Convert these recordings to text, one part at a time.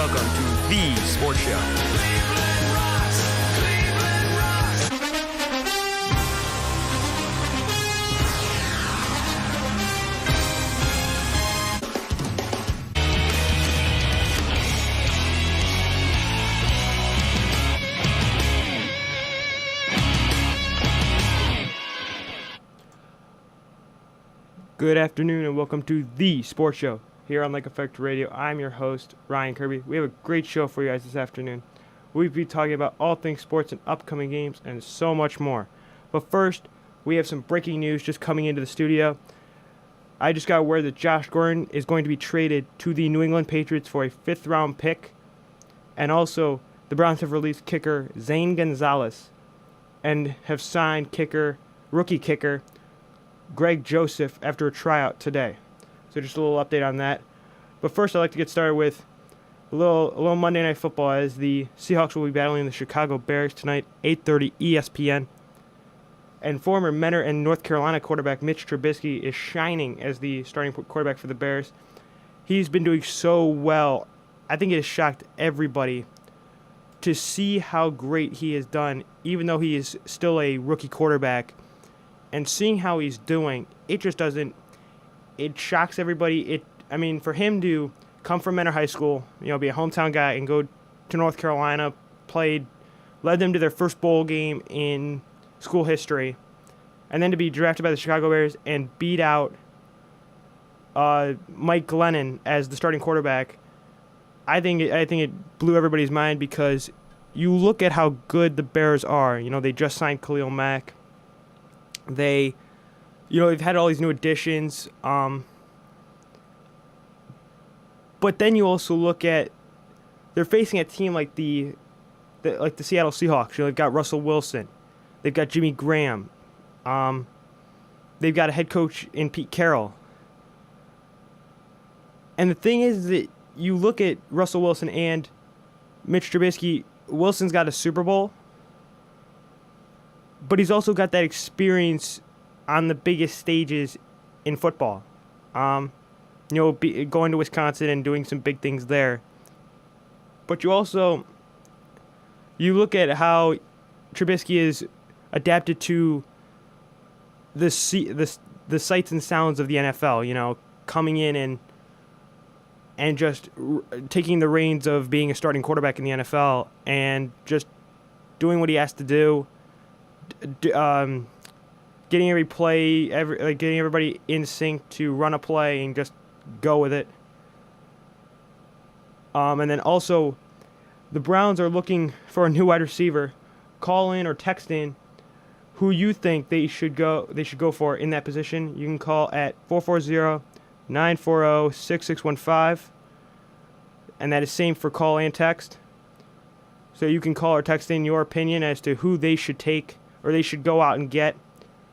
welcome to The Sports Show. Good afternoon and welcome to The Sports Show here on Lake Effect Radio. I'm your host, Ryan Kirby. We have a great show for you guys this afternoon. We'll be talking about all things sports and upcoming games and so much more. But first, we have some breaking news just coming into the studio. I just got word that Josh Gordon is going to be traded to the New England Patriots for a 5th round pick. And also, the Browns have released kicker Zane Gonzalez and have signed rookie kicker Greg Joseph after a tryout today. So just a little update on that. But first, I'd like to get started with a little Monday Night Football as the Seahawks will be battling the Chicago Bears tonight, 8:30 ESPN. And former Mentor and North Carolina quarterback Mitch Trubisky is shining as the starting quarterback for the Bears. He's been doing so well. I think it has shocked everybody to see how great he has done, even though he is still a rookie quarterback. And seeing how he's doing, it shocks everybody. For him to come from Mentor High School, be a hometown guy and go to North Carolina, led them to their first bowl game in school history, and then to be drafted by the Chicago Bears and beat out Mike Glennon as the starting quarterback. I think it blew everybody's mind because you look at how good the Bears are. They just signed Khalil Mack. They've had all these new additions, but then you also look at they're facing a team like the Seattle Seahawks. They've got Russell Wilson, they've got Jimmy Graham, they've got a head coach in Pete Carroll. And the thing is that you look at Russell Wilson and Mitch Trubisky. Wilson's got a Super Bowl. But he's also got that experience on the biggest stages in football. Going to Wisconsin and doing some big things there. But you look at how Trubisky is adapted to the sights and sounds of the NFL. Coming in and just taking the reins of being a starting quarterback in the NFL and just doing what he has to do. Getting every play, getting everybody in sync to run a play and just go with it. And then also, the Browns are looking for a new wide receiver. Call in or text in who you think they should go for in that position. You can call at 440-940-6615, and that is same for call and text. So you can call or text in your opinion as to who they should take or they should go out and get.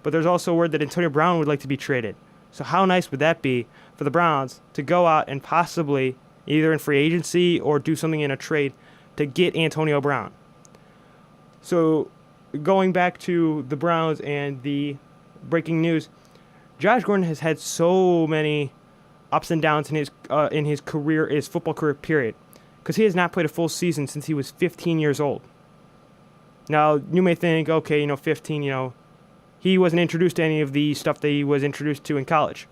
But there's also word that Antonio Brown would like to be traded. So how nice would that be for the Browns to go out and possibly, either in free agency or do something in a trade, to get Antonio Brown? So going back to the Browns and the breaking news, Josh Gordon has had so many ups and downs in his football career, period. Because he has not played a full season since he was 15 years old. Now, you may think, okay, 15, he wasn't introduced to any of the stuff that he was introduced to in college.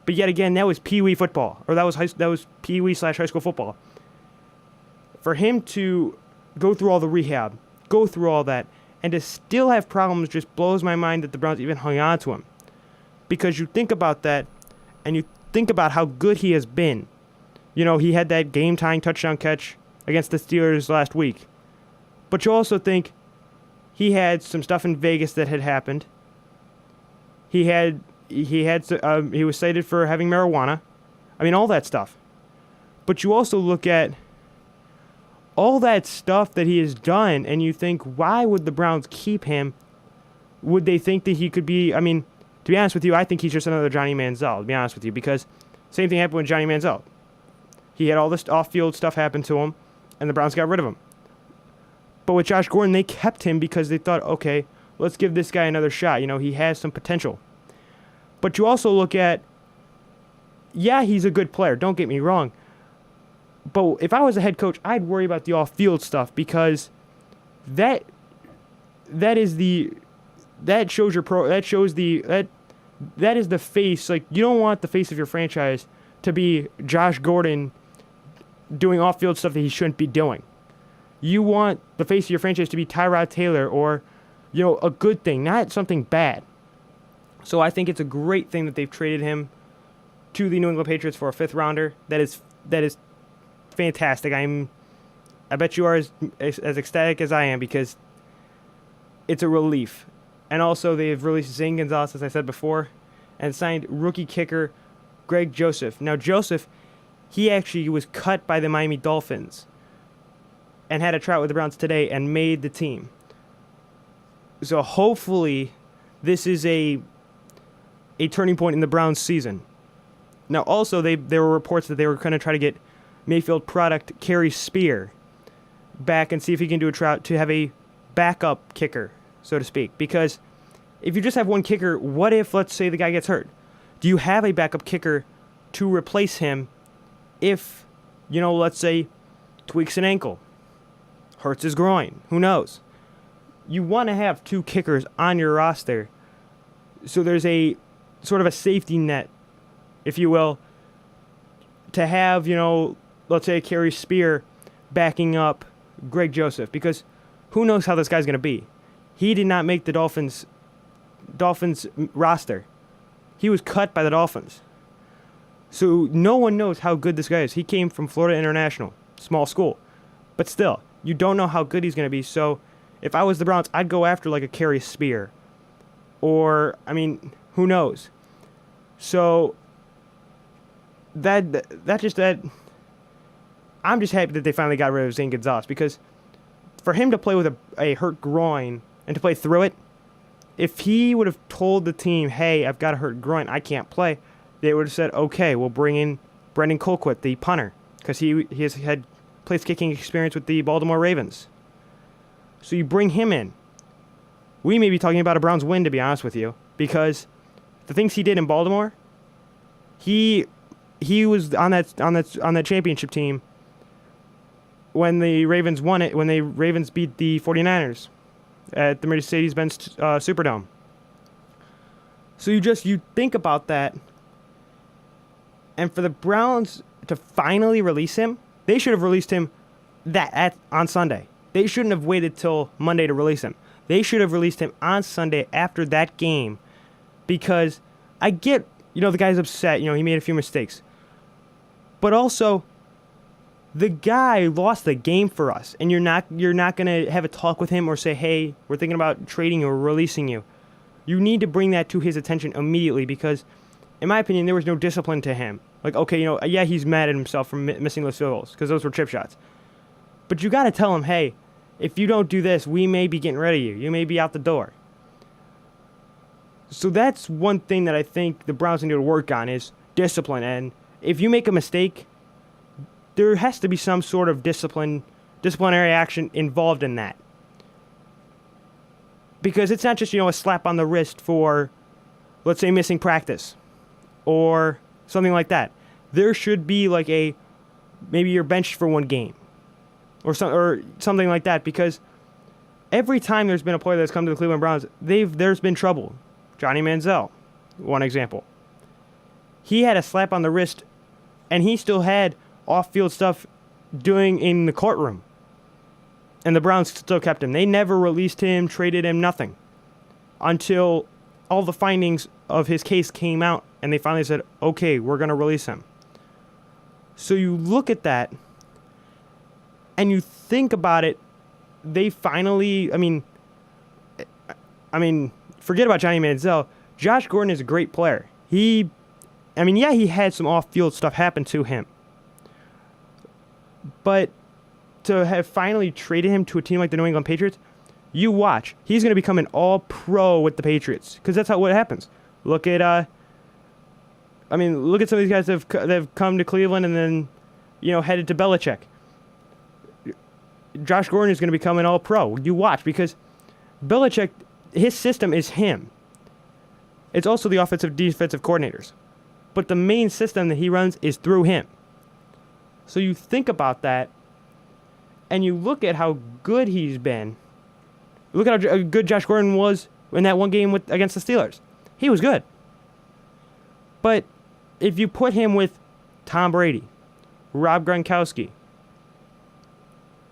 But yet again, that was Pee Wee football, or that was Pee Wee / high school football. For him to go through all the rehab, go through all that, and to still have problems just blows my mind that the Browns even hung on to him. Because you think about that, and you think about how good he has been. He had that game-tying touchdown catch against the Steelers last week. But you also think he had some stuff in Vegas that had happened. He was cited for having marijuana. All that stuff. But you also look at all that stuff that he has done, and you think, why would the Browns keep him? Would they think that he could be, to be honest with you, I think he's just another Johnny Manziel, to be honest with you, because same thing happened with Johnny Manziel. He had all this off-field stuff happen to him, and the Browns got rid of him. But with Josh Gordon, they kept him because they thought, okay, let's give this guy another shot. He has some potential. But you also look at, yeah, he's a good player, don't get me wrong. But if I was a head coach, I'd worry about the off-field stuff, because that is the that shows your pro that shows the that is the face. Like, you don't want the face of your franchise to be Josh Gordon doing off-field stuff that he shouldn't be doing. You want the face of your franchise to be Tyrod Taylor, or, a good thing, not something bad. So I think it's a great thing that they've traded him to the New England Patriots for a 5th rounder. That is fantastic. I bet you are as ecstatic as I am, because it's a relief. And also, they've released Zane Gonzalez, as I said before, and signed rookie kicker Greg Joseph. Now, Joseph, he actually was cut by the Miami Dolphins and had a tryout with the Browns today and made the team. So hopefully this is a turning point in the Browns season. Now, also, there were reports that they were going to try to get Mayfield product Kerry Spear back and see if he can do a tryout to have a backup kicker, so to speak. Because if you just have one kicker, what if, let's say, the guy gets hurt? Do you have a backup kicker to replace him if, let's say, tweaks an ankle, hurts his groin, who knows? You want to have 2 kickers on your roster, so there's a sort of a safety net, if you will, to have, let's say, Kerry Spear backing up Greg Joseph, because who knows how this guy's going to be. He did not make the Dolphins roster. He was cut by the Dolphins. So no one knows how good this guy is. He came from Florida International, small school. But still, you don't know how good he's going to be. So if I was the Browns, I'd go after like a Kerry Spear. Or, who knows? So I'm just happy that they finally got rid of Zane Gonzalez, because for him to play with a hurt groin and to play through it, if he would have told the team, hey, I've got a hurt groin, I can't play, they would have said, okay, we'll bring in Brendan Colquitt, the punter, because he has had place kicking experience with the Baltimore Ravens. So you bring him in. We may be talking about a Browns win, to be honest with you, because the things he did in Baltimore, he was on that championship team when the Ravens won it, when the Ravens beat the 49ers at the Mercedes-Benz Superdome. So you think about that, and for the Browns to finally release him, they should have released him on Sunday. They shouldn't have waited till Monday to release him. They should have released him on Sunday after that game, because I get, the guy's upset, he made a few mistakes. But also, the guy lost the game for us, and you're not going to have a talk with him or say, hey, we're thinking about trading you or releasing you. You need to bring that to his attention immediately, because, in my opinion, there was no discipline to him. Like, okay, yeah, he's mad at himself for missing those field goals, because those were chip shots. But you got to tell him, hey, if you don't do this, we may be getting rid of you. You may be out the door. So that's one thing that I think the Browns need to work on, is discipline. And if you make a mistake, there has to be some sort of disciplinary action involved in that. Because it's not just, a slap on the wrist for, let's say, missing practice or something like that. There should be like maybe you're benched for one game or something like that, because every time there's been a player that's come to the Cleveland Browns, there's been trouble. Johnny Manziel, one example. He had a slap on the wrist, and he still had off-field stuff doing in the courtroom. And the Browns still kept him. They never released him, traded him, nothing, until all the findings of his case came out, and they finally said, okay, we're going to release him. So you look at that, and you think about it, they finally, forget about Johnny Manziel. Josh Gordon is a great player. He had some off-field stuff happen to him. But to have finally traded him to a team like the New England Patriots, you watch. He's going to become an all-pro with the Patriots, because that's what happens. Look at some of these guys that have come to Cleveland and then, headed to Belichick. Josh Gordon is going to become an all-pro. You watch, because Belichick, his system is him. It's also the offensive defensive coordinators. But the main system that he runs is through him. So you think about that, and you look at how good he's been. Look at how good Josh Gordon was in that one game against the Steelers. He was good. But if you put him with Tom Brady, Rob Gronkowski,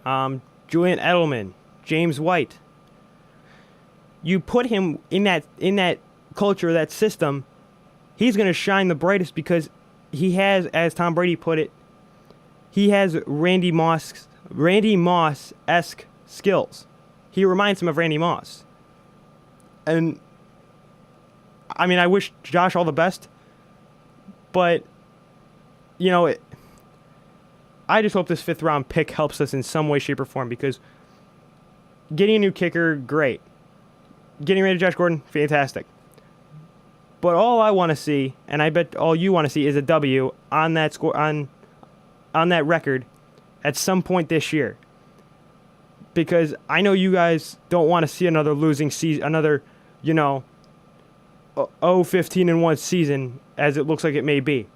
Julian Edelman, James White, you put him in that culture, that system, he's going to shine the brightest because he has, as Tom Brady put it, he has Randy Moss-esque skills. He reminds him of Randy Moss. And, I mean, I wish Josh all the best, but, you know, I just hope this 5th-round pick helps us in some way, shape, or form, because getting a new kicker, great. Getting rid of Josh Gordon, fantastic. But all I want to see, and I bet all you want to see, is a W on that score, on that record at some point this year. Because I know you guys don't want to see another losing season, another, 15-1 season, as it looks like it may be.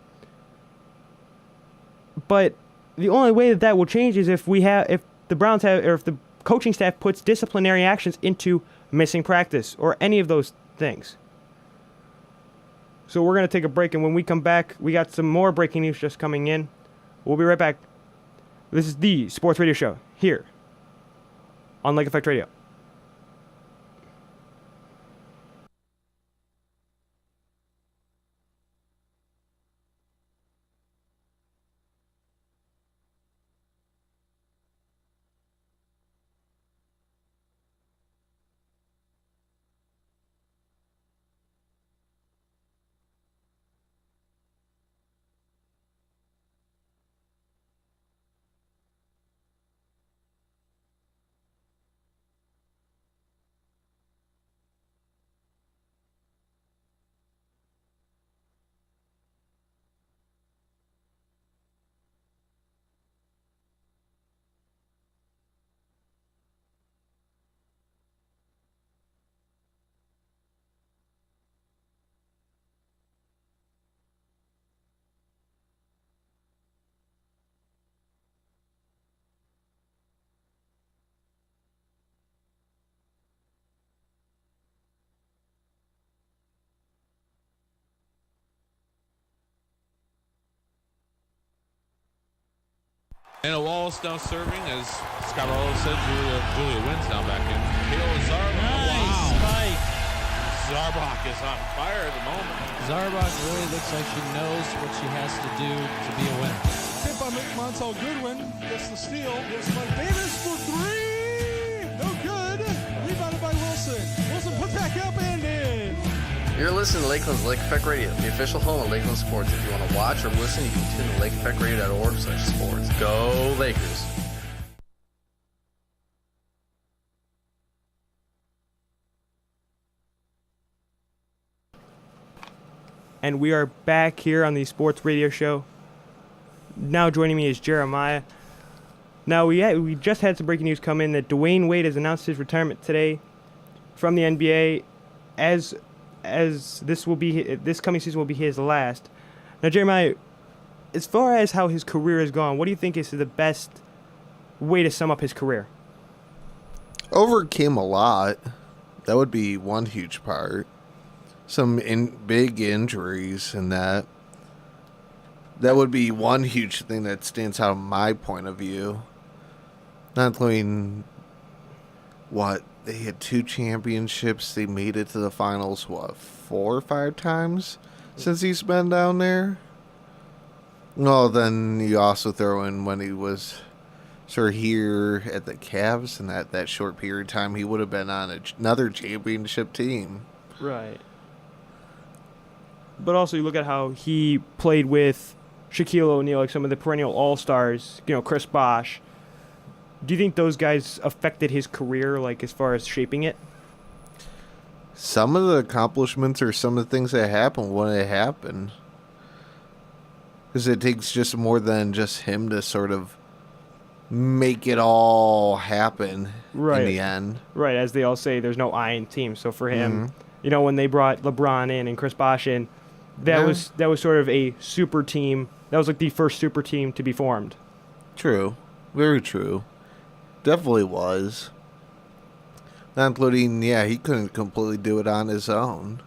But the only way that will change is if the Browns have, or if the coaching staff puts disciplinary actions into missing practice or any of those things. So we're going to take a break, and when we come back, we got some more breaking news just coming in. We'll be right back. This is the Sports Radio Show here on Lake Effect Radio. And a Wallace now serving, as Scott Rollo said. Julia Wynn's now back in. Kayla Zarbach. Nice spike. Zarbach is on fire at the moment. Zarbach really looks like she knows what she has to do to be a winner. Tip by Montel Goodwin. Gets the steal. Here's Mike Davis for three. No good. Rebounded by Wilson. Wilson put back up and in. You're listening to Lakeland's Lake Effect Radio, the official home of Lakeland Sports. If you want to watch or listen, you can tune to lakeeffectradio.org/sports. Go Lakers. And we are back here on the Sports Radio Show. Now joining me is Jeremiah. Now we just had some breaking news come in that Dwayne Wade has announced his retirement today from the NBA, as this coming season will be his last. Now, Jeremiah, as far as how his career has gone, what do you think is the best way to sum up his career? Overcame a lot. That would be one huge part. Some big injuries and that. That would be one huge thing that stands out in my point of view. Not including what they had 2 championships. They made it to the finals, 4 or 5 times since he's been down there? Well, then you also throw in when he was sort of here at the Cavs, and that short period of time he would have been on another championship team. Right. But also you look at how he played with Shaquille O'Neal, like some of the perennial all-stars, Chris Bosh. Do you think those guys affected his career, like as far as shaping it? Some of the accomplishments or some of the things that happened when it happened. Because it takes just more than just him to sort of make it all happen in the end. Right, as they all say, there's no I in team. So for him, when they brought LeBron in and Chris Bosh in, that was sort of a super team. That was like the first super team to be formed. True. Very true. Definitely was. Not including, he couldn't completely do it on his own.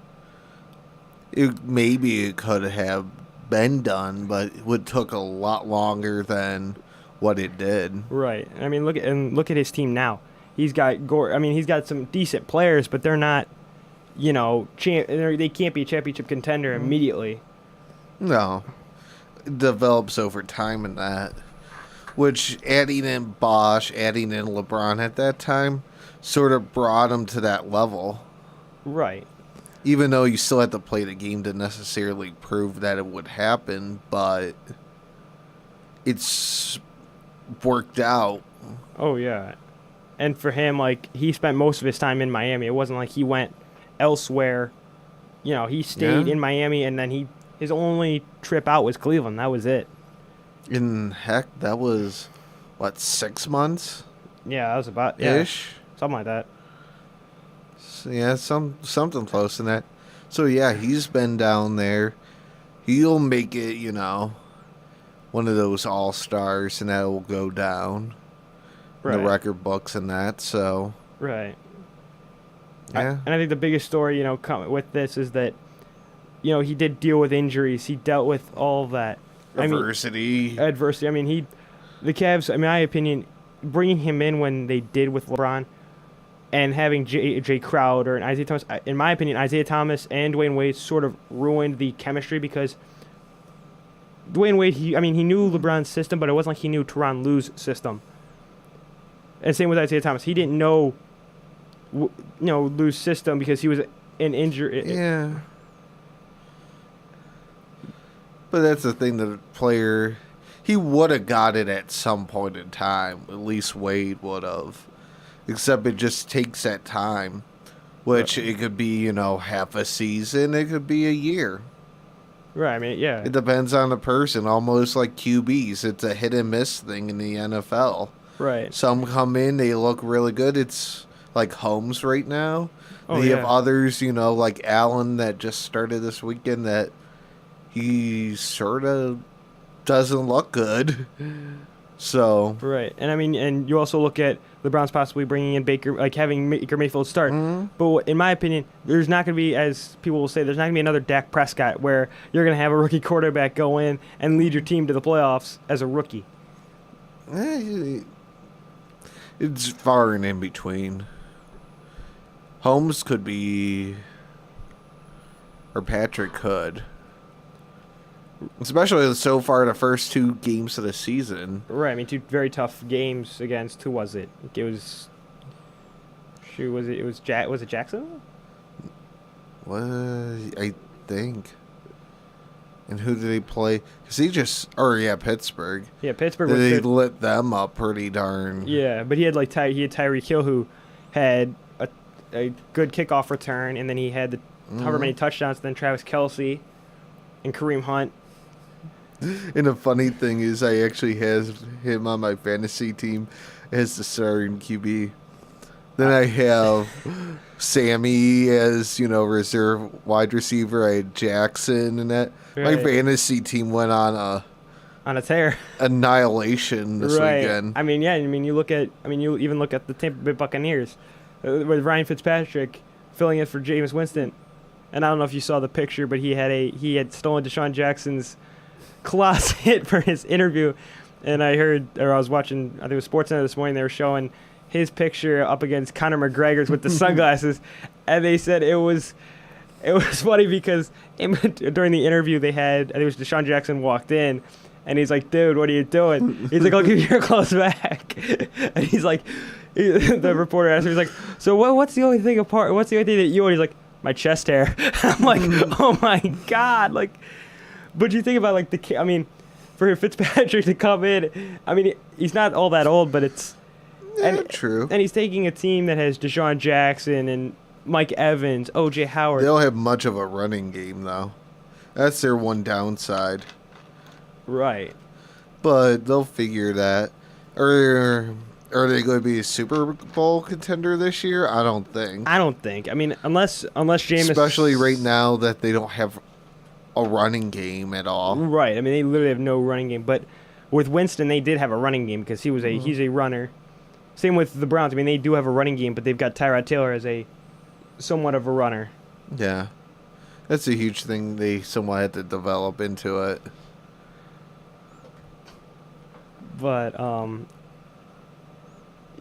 Maybe it could have been done, but it would took a lot longer than what it did. Right. I mean, look at his team now. He's got he's got some decent players, but they're not, they can't be a championship contender immediately. No. It develops over time in that. Which, adding in Bosch, adding in LeBron at that time, sort of brought him to that level. Right. Even though you still had to play the game to necessarily prove that it would happen, but it's worked out. Oh, yeah. And for him, he spent most of his time in Miami. It wasn't like he went elsewhere. He stayed in Miami, and then his only trip out was Cleveland. That was it. And heck, that was, 6 months? Yeah, that was about ish? Something like that. So, yeah, something close to that. So, yeah, he's been down there. He'll make it, one of those all-stars, and that will go down in the record books and that, so. Right. Yeah. And I think the biggest story, with this is that, he did deal with injuries. He dealt with all of that. Adversity. I mean, the Cavs, in my opinion, bringing him in when they did with LeBron and having Jay Crowder and Isaiah Thomas, in my opinion, Isaiah Thomas and Dwayne Wade sort of ruined the chemistry because Dwayne Wade, he knew LeBron's system, but it wasn't like he knew Tyronn Lue's system. And same with Isaiah Thomas. He didn't know, Lue's system because he was an injury. Yeah. But that's the thing, the player, he would have got it at some point in time. At least Wade would have. Except it just takes that time. Which it could be, half a season. It could be a year. Right, yeah. It depends on the person. Almost like QBs. It's a hit and miss thing in the NFL. Right. Some come in, they look really good. It's like Holmes right now. Oh, you have others, like Allen that just started this weekend that he sort of doesn't look good. So. Right. And and you also look at LeBron's possibly bringing in having Baker Mayfield start. Mm-hmm. But in my opinion, there's not going to be, as people will say, there's not going to be another Dak Prescott where you're going to have a rookie quarterback go in and lead your team to the playoffs as a rookie. It's far and in between. Holmes could be, or Patrick could. Especially so far the first 2 games of the season. Right, 2 very tough games against, who was it? It was Jackson? What? I think. And who did he play? Because Pittsburgh. Yeah, Pittsburgh. They lit them up pretty darn. Yeah, but he had Tyreek Hill, who had a good kickoff return, and then he had however many touchdowns. Then Travis Kelce and Kareem Hunt. And the funny thing is, I actually have him on my fantasy team as the starting QB. Then I have Sammy as, reserve wide receiver. I had Jackson and that. Right. My fantasy team went on a tear. Annihilation this weekend. You even look at the Tampa Bay Buccaneers with Ryan Fitzpatrick filling in for Jameis Winston. And I don't know if you saw the picture, but he had stolen Deshaun Jackson's closet for his interview. And I was watching, I think it was SportsCenter this morning, they were showing his picture up against Conor McGregor's with the sunglasses. And they said it was funny because during the interview they had, I think it was Deshaun Jackson walked in, and he's like, "Dude, what are you doing?" He's like, "I'll give you your clothes back." And he's like, the reporter asked him, he's like, "So what's the only thing that you?" And he's like, "My chest hair." I'm like, "Oh my God!" But you think about for Fitzpatrick to come in, he's not all that old, but it's true. And he's taking a team that has Deshaun Jackson and Mike Evans, O.J. Howard. They don't have much of a running game, though. That's their one downside. Right. But they'll figure that. Are they going to be a Super Bowl contender this year? I don't think. Unless Jameis... Especially right now that they don't have a running game at all. Right. They literally have no running game. But with Winston, they did have a running game because he's a runner. Same with the Browns. I mean, they do have a running game, but they've got Tyrod Taylor as a somewhat of a runner. Yeah. That's a huge thing they somewhat had to develop into it. But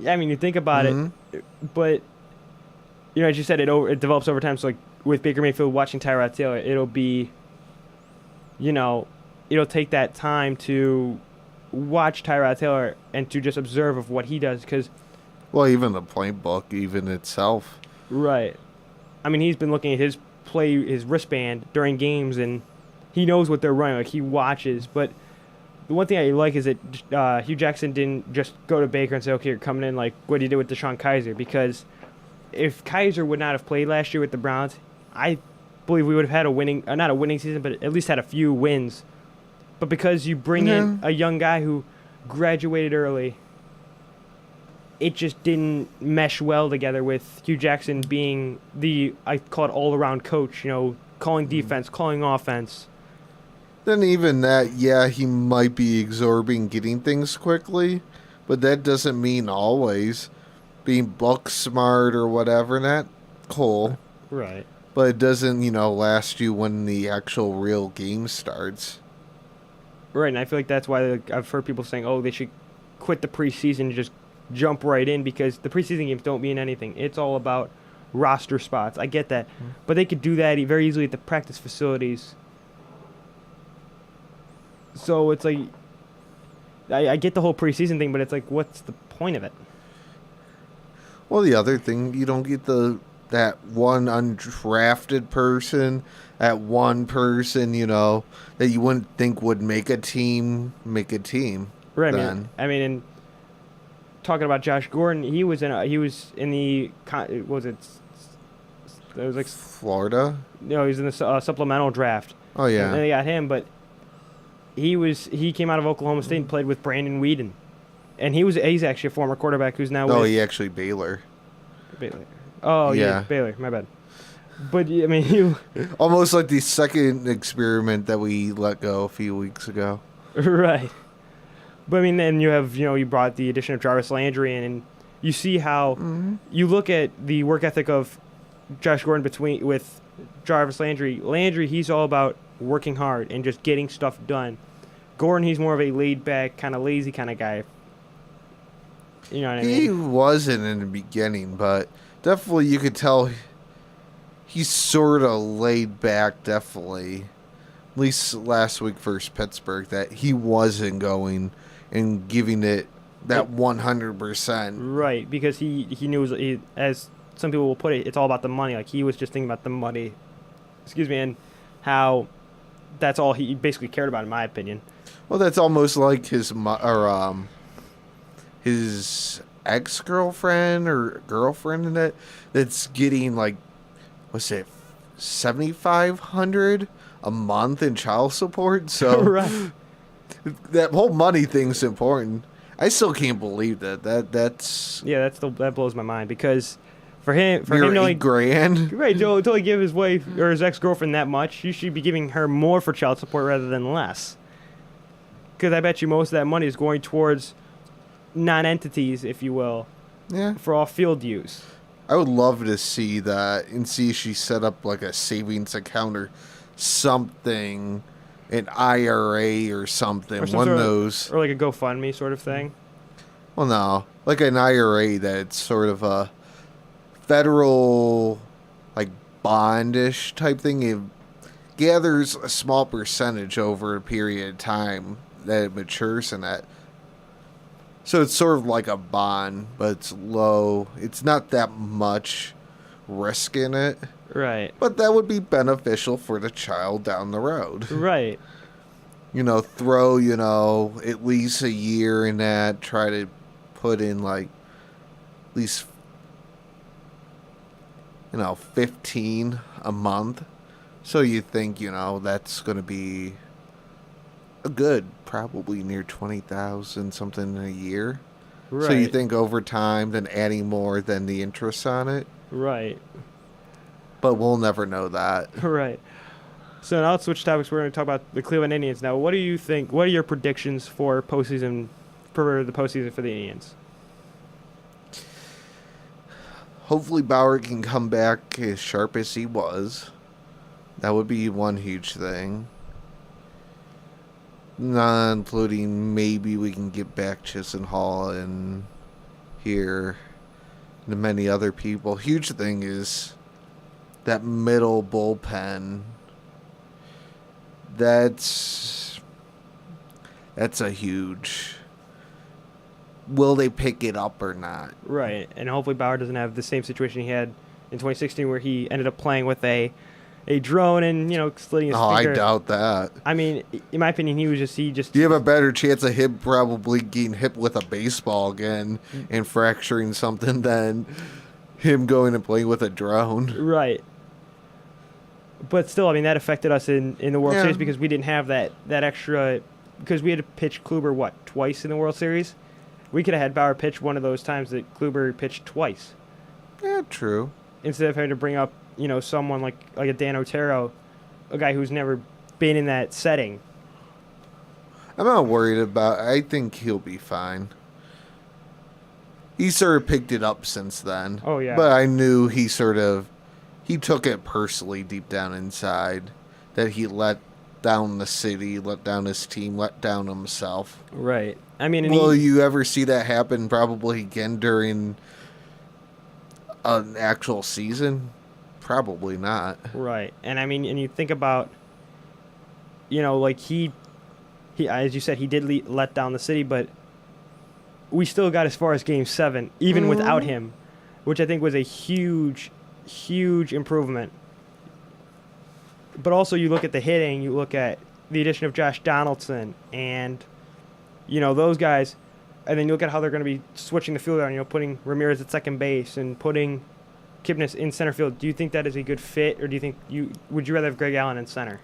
yeah, I mean, you think about it, but as you said, it develops over time. So like with Baker Mayfield watching Tyrod Taylor, it'll be, it'll take that time to watch Tyrod Taylor and to just observe of what he does because. Well, even the playbook, even itself. Right. I mean, he's been looking at his wristband during games, and he knows what they're running. Like he watches, but. The one thing I like is that Hugh Jackson didn't just go to Baker and say, okay, you're coming in like what he did with Deshaun Kaiser. Because if Kaiser would not have played last year with the Browns, I believe we would have had not a winning season, but at least had a few wins. But because you bring in a young guy who graduated early, it just didn't mesh well together with Hugh Jackson being I call it all-around coach, calling defense, calling offense. Then even that, yeah, he might be absorbing getting things quickly, but that doesn't mean always being book smart or whatever. Not cool. Right. But it doesn't, last you when the actual real game starts. Right, and I feel like that's why I've heard people saying, oh, they should quit the preseason and just jump right in because the preseason games don't mean anything. It's all about roster spots. I get that. But they could do that very easily at the practice facilities. So it's like, I get the whole preseason thing, but it's like, what's the point of it? Well, the other thing, you don't get that one undrafted person, that one person, that you wouldn't think would make a team. Right. I mean, and talking about Josh Gordon, he was in the Florida. No, he was in the supplemental draft. Oh yeah. And they got him, but he came out of Oklahoma State and played with Brandon Weeden, and he's actually a former quarterback who's now. Oh, he actually Baylor. Oh yeah, Baylor. My bad. But I mean, almost like the second experiment that we let go a few weeks ago. Right. But I mean, then you have you brought the addition of Jarvis Landry in, and you see how you look at the work ethic of Josh Gordon with Jarvis Landry. Landry, he's all about working hard and just getting stuff done. Gordon, he's more of a laid-back, kind of lazy kind of guy. You know what I mean? He wasn't in the beginning, but definitely you could tell he's sort of laid back, definitely. At least last week versus Pittsburgh, that he wasn't going and giving it that 100%. Right, because he knew, as some people will put it, it's all about the money. Like, he was just thinking about the money. And how that's all he basically cared about, in my opinion. Well, that's almost like his ex-girlfriend or girlfriend in it that's getting like, what's it, $7,500 a month in child support. So right. That whole money thing's important. I still can't believe that. That blows my mind because for him to only $8,000. Right, to only give his wife or his ex-girlfriend that much, you should be giving her more for child support rather than less. Because I bet you most of that money is going towards non-entities, if you will, for all field use. I would love to see that and see if she set up like a savings account or something, an IRA or something, one of those. Or like a GoFundMe sort of thing. Well, no, like an IRA that's sort of a federal, like bondish type thing. It gathers a small percentage over a period of time that it matures in that. So it's sort of like a bond, but it's low. It's not that much risk in it. Right. But that would be beneficial for the child down the road. Right. Throw, at least a year in that. Try to put in like at least, 15 a month. So you think, that's going to be a good, probably near 20,000 something a year. Right. So you think over time, then adding more than the interest on it. Right. But we'll never know that. Right. So now let's switch topics. We're going to talk about the Cleveland Indians now. What do you think? What are your predictions for the postseason for the Indians? Hopefully Bauer can come back as sharp as he was. That would be one huge thing. Not including maybe we can get back Chisenhall and here and many other people. Huge thing is that middle bullpen. That's a huge. Will they pick it up or not? Right, and hopefully Bauer doesn't have the same situation he had in 2016 where he ended up playing with a drone and, slitting his finger. I doubt that. I mean, in my opinion, he just. You have a better chance of him probably getting hit with a baseball again and fracturing something than him going and playing with a drone. Right. But still, I mean, that affected us in the World Series because we didn't have that extra, because we had to pitch Kluber, twice in the World Series? We could have had Bauer pitch one of those times that Kluber pitched twice. Yeah, true. Instead of having to bring up, someone like a Dan Otero, a guy who's never been in that setting. I'm not worried about I think he'll be fine. He sort of picked it up since then. Oh, yeah. But I knew he took it personally deep down inside that he let down the city, let down his team, let down himself. Right. I mean, will you ever see that happen probably again during an actual season? Probably not. Right. And I mean, and you think about, like he as you said, he did let down the city, but we still got as far as Game 7, even without him, which I think was a huge improvement. But also you look at the hitting, you look at the addition of Josh Donaldson and, those guys, and then you look at how they're going to be switching the field around, putting Ramirez at second base and putting Kipnis in center field. Do you think that is a good fit, or do you think would you rather have Greg Allen in center?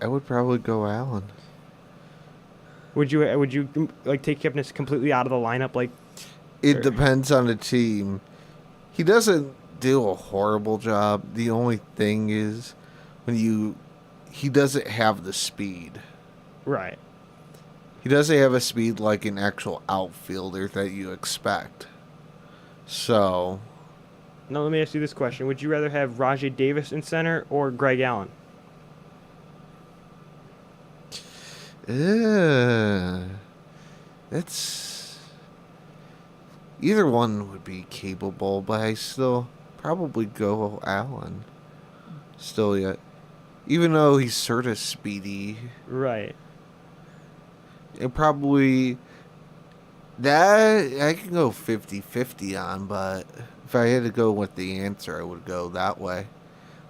I would probably go Allen. Would you take Kipnis completely out of the lineup? It depends on the team. He doesn't do a horrible job. The only thing is he doesn't have the speed. Right. He doesn't have a speed like an actual outfielder that you expect. So. Now let me ask you this question: would you rather have Rajai Davis in center or Greg Allen? It's either one would be capable, but I still probably go Allen. Still yet, even though he's sort of speedy, right? It probably that I can go 50-50 on, but if I had to go with the answer, I would go that way.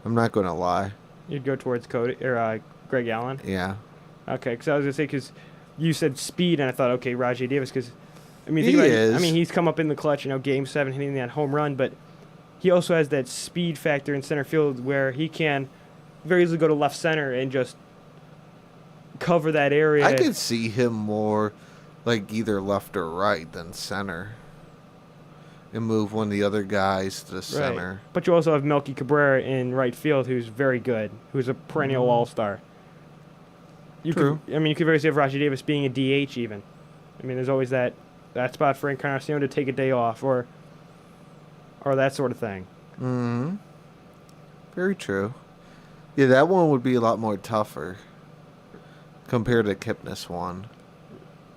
I'm not going to lie. You'd go towards Cody or Greg Allen. Yeah. Okay, because I was gonna say, because you said speed, and I thought, okay, Rajai Davis, because I mean, he's come up in the clutch, Game 7 hitting that home run, but he also has that speed factor in center field where he can very easily go to left center and just cover that area. I could see him more like either left or right than center, and move one of the other guys to the center. Right. But you also have Melky Cabrera in right field, who's very good, who's a perennial all-star. True. You could very easily have Rajai Davis being a DH even. I mean, there's always that spot for Encarnacion to take a day off or that sort of thing. Mm-hmm. Very true. Yeah, that one would be a lot more tougher compared to Kipnis one.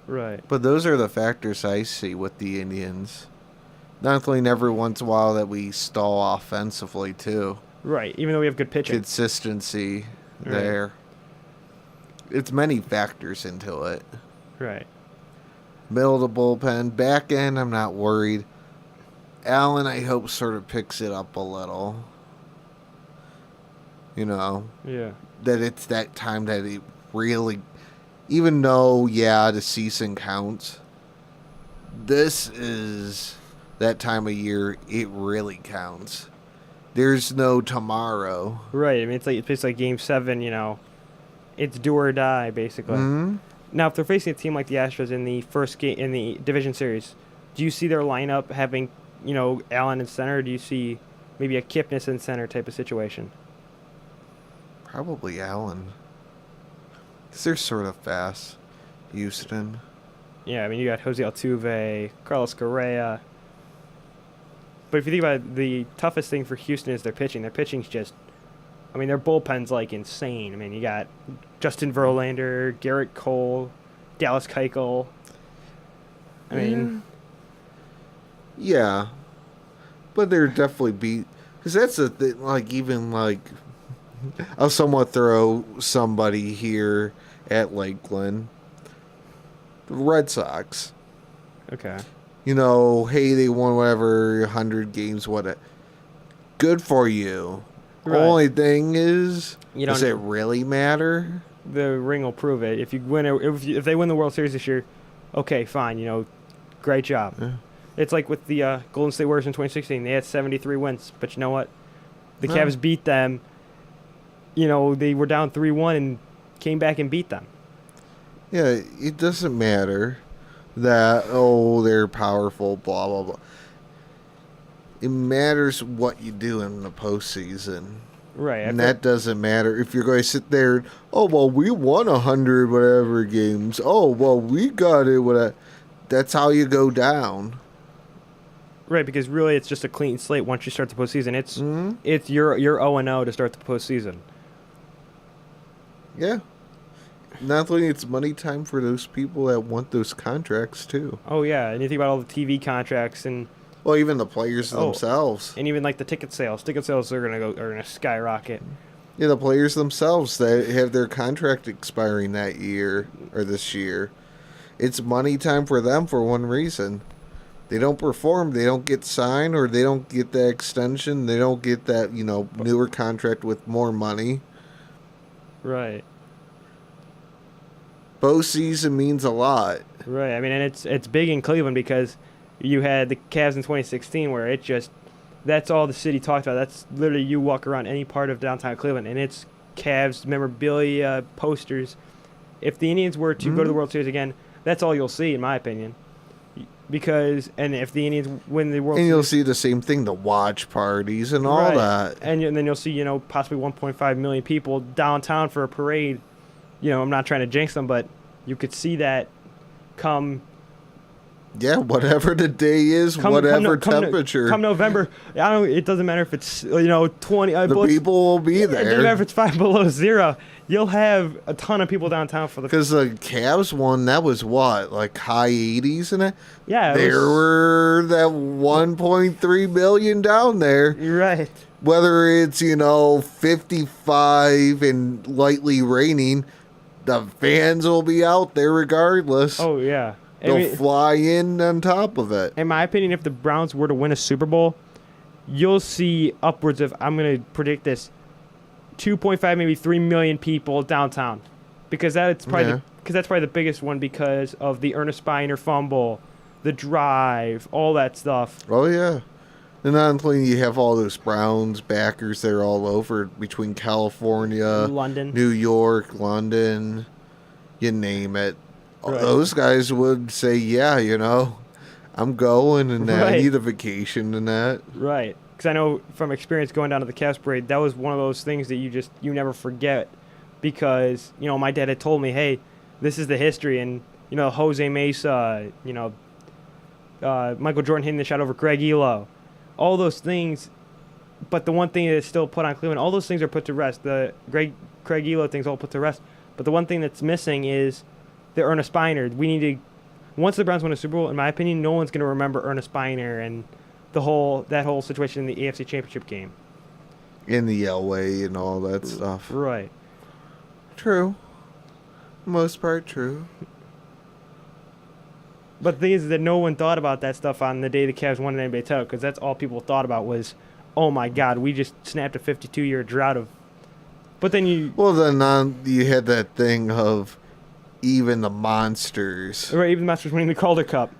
Right. But those are the factors I see with the Indians. Not only every once in a while that we stall offensively, too. Right, even though we have good pitching. Consistency there. It's many factors into it. Right. Middle of the bullpen. Back end, I'm not worried. Allen, I hope, sort of picks it up a little. Yeah. That it's that time that it really... Even though, the season counts, this is that time of year it really counts. There's no tomorrow. Right. I mean, it's like Game 7, It's do or die, basically. Mm-hmm. Now, if they're facing a team like the Astros in the first game in the division series, do you see their lineup having, Allen in center, or do you see maybe a Kipnis in center type of situation? Probably Allen. Because they're sort of fast. Houston. Yeah, I mean, you got Jose Altuve, Carlos Correa. But if you think about it, the toughest thing for Houston is their pitching. Their pitching's just, I mean, their bullpen's like insane. I mean, you got Justin Verlander, Garrett Cole, Dallas Keuchel. I mean, Yeah. But they're definitely beat. Because that's the thing, like, even like, I'll somewhat throw somebody here at Lakeland. The Red Sox. okay. You know, hey, they won whatever 100 games. What? Good for you. Right. Only thing is, You does don't- it really matter? The ring will prove it. If you win, if they win the World Series this year, okay, fine. You know, great job. Yeah. It's like with the Golden State Warriors in 2016. They had 73 wins, but you know what? The Yeah. Cavs beat them. You know, they were down 3-1 and came back and beat them. Yeah, it doesn't matter that, oh, they're powerful, blah, blah, blah. It matters what you do in the postseason. Right. And that doesn't matter if you're going to sit there, oh, well, we won 100 whatever games. Oh, well, we got it. Whatever. That's how you go down. Right, because really it's just a clean slate once you start the postseason. It's Mhm. it's you're 0-0 to start the postseason. Yeah. Not only it's money time for those people that want those contracts, too. Oh yeah, and you think about all the TV contracts and Well, even the players Oh. themselves. even like the ticket sales. Ticket sales are gonna skyrocket. Yeah, the players themselves that have their contract expiring that year or this year. It's money time for them for one reason. They don't perform, they don't get signed, or they don't get that extension, they don't get that, you know, newer contract with more money. Right. Postseason means a lot. Right. I mean, and it's big in Cleveland because you had the Cavs in 2016 where it just that's all the city talked about. That's literally you walk around any part of downtown Cleveland and it's Cavs memorabilia, posters. If the Indians were to go to the World Series again, that's all you'll see in my opinion. Because and if the Indians win the World And Series, you'll see the same thing, the watch parties and all Right. that. And then you'll see, you know, possibly 1.5 million people downtown for a parade. You know, I'm not trying to jinx them, but you could see that come Yeah, whatever the day is, whatever temperature. Come November, I don't. It doesn't matter if it's 20. the people will be It doesn't matter if there. it's 5 below zero. You'll have a ton of people downtown for the. Because the Cavs one, that was what, like high 80s and that? Yeah, it There was- were that 1.3 million down there. You're right. Whether it's, 55 and lightly raining, the fans will be out there regardless. Oh yeah. I They'll mean, fly in on top of it. in my opinion, if the Browns were to win a Super Bowl, you'll see upwards of, I'm going to predict this, 2.5, maybe 3 million people downtown. Because that's probably the biggest one because of the Ernest Spiner fumble, the drive, all that stuff. Oh, yeah. And not only you have all those Browns backers there all over between California, London. New York, London, you name it. Right. Those guys would say, yeah, I'm going and I Right. need a vacation and that. Right. Because I know from experience going down to the Cavs parade, that was one of those things that you never forget. Because, my dad had told me, hey, this is the history. And, Jose Mesa, Michael Jordan hitting the shot over Greg Elo. All those things. But the one thing that is still put on Cleveland, all those things are put to rest. The Craig Elo things all put to rest. But the one thing that's missing is the Ernest Spiner. We need to, once the Browns win a Super Bowl, in my opinion, no one's going to remember Ernest Spiner and that whole situation in the AFC Championship game. In the Elway and all that stuff. Right. True. Most part true. But the thing is that no one thought about that stuff on the day the Cavs won an NBA title because that's all people thought about was, oh my God, we just snapped a 52-year drought of. But then you had that thing of even the monsters. right, even the Masters winning the Calder Cup.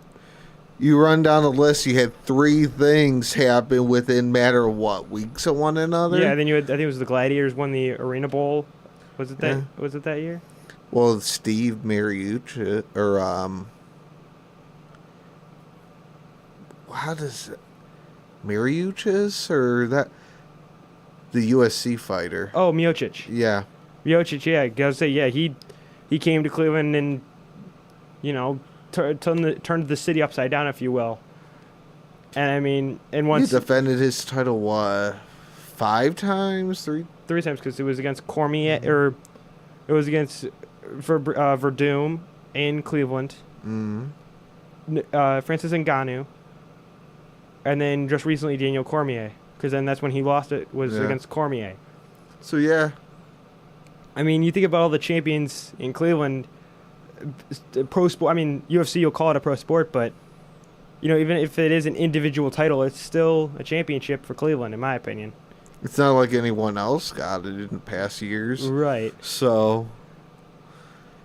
You run down the list, you had 3 things happen within matter of what, weeks of one another? Yeah, then you had, I think it was the Gladiators won the Arena Bowl. Was it that? Yeah. Was it that year? Well, Steve Mariucci, or how does it, Mariucci's or that? The USC fighter. Oh, Miocic. Yeah. Miocic, yeah. Gotta say, yeah, he came to Cleveland and, you know, turned the city upside down, if you will. And I mean, and He once defended his title, what, 5 times? 3? 3 times, because it was against Cormier, or it was against Verdum in Cleveland. Francis Ngannou, and then just recently Daniel Cormier, because then that's when he lost it, was against Cormier. So, yeah. I mean, you think about all the champions in Cleveland, pro sport. I mean, UFC, you'll call it a pro sport, but you know, even if it is an individual title, it's still a championship for Cleveland, in my opinion. It's not like anyone else got it in past years. Right. So,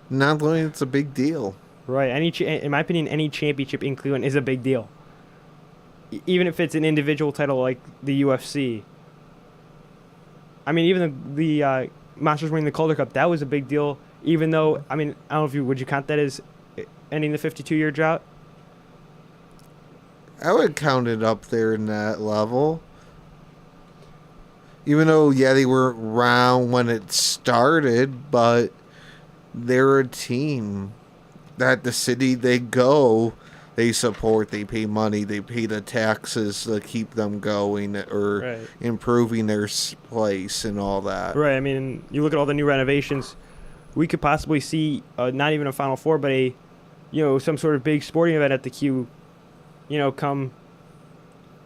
not only it's a big deal. Right. In my opinion, any championship in Cleveland is a big deal. Even if it's an individual title like the UFC. I mean, even the Monsters winning the Calder Cup, that was a big deal. Even though, I mean, I don't know if would you count that as ending the 52-year drought? I would count it up there in that level. Even though, yeah, they weren't around when it started, but they're a team that the city they go, they support, they pay money, they pay the taxes to keep them going or improving their place and all that. Right. I mean, you look at all the new renovations, we could possibly see not even a Final Four, but a, you know, some sort of big sporting event at the Q, you know, come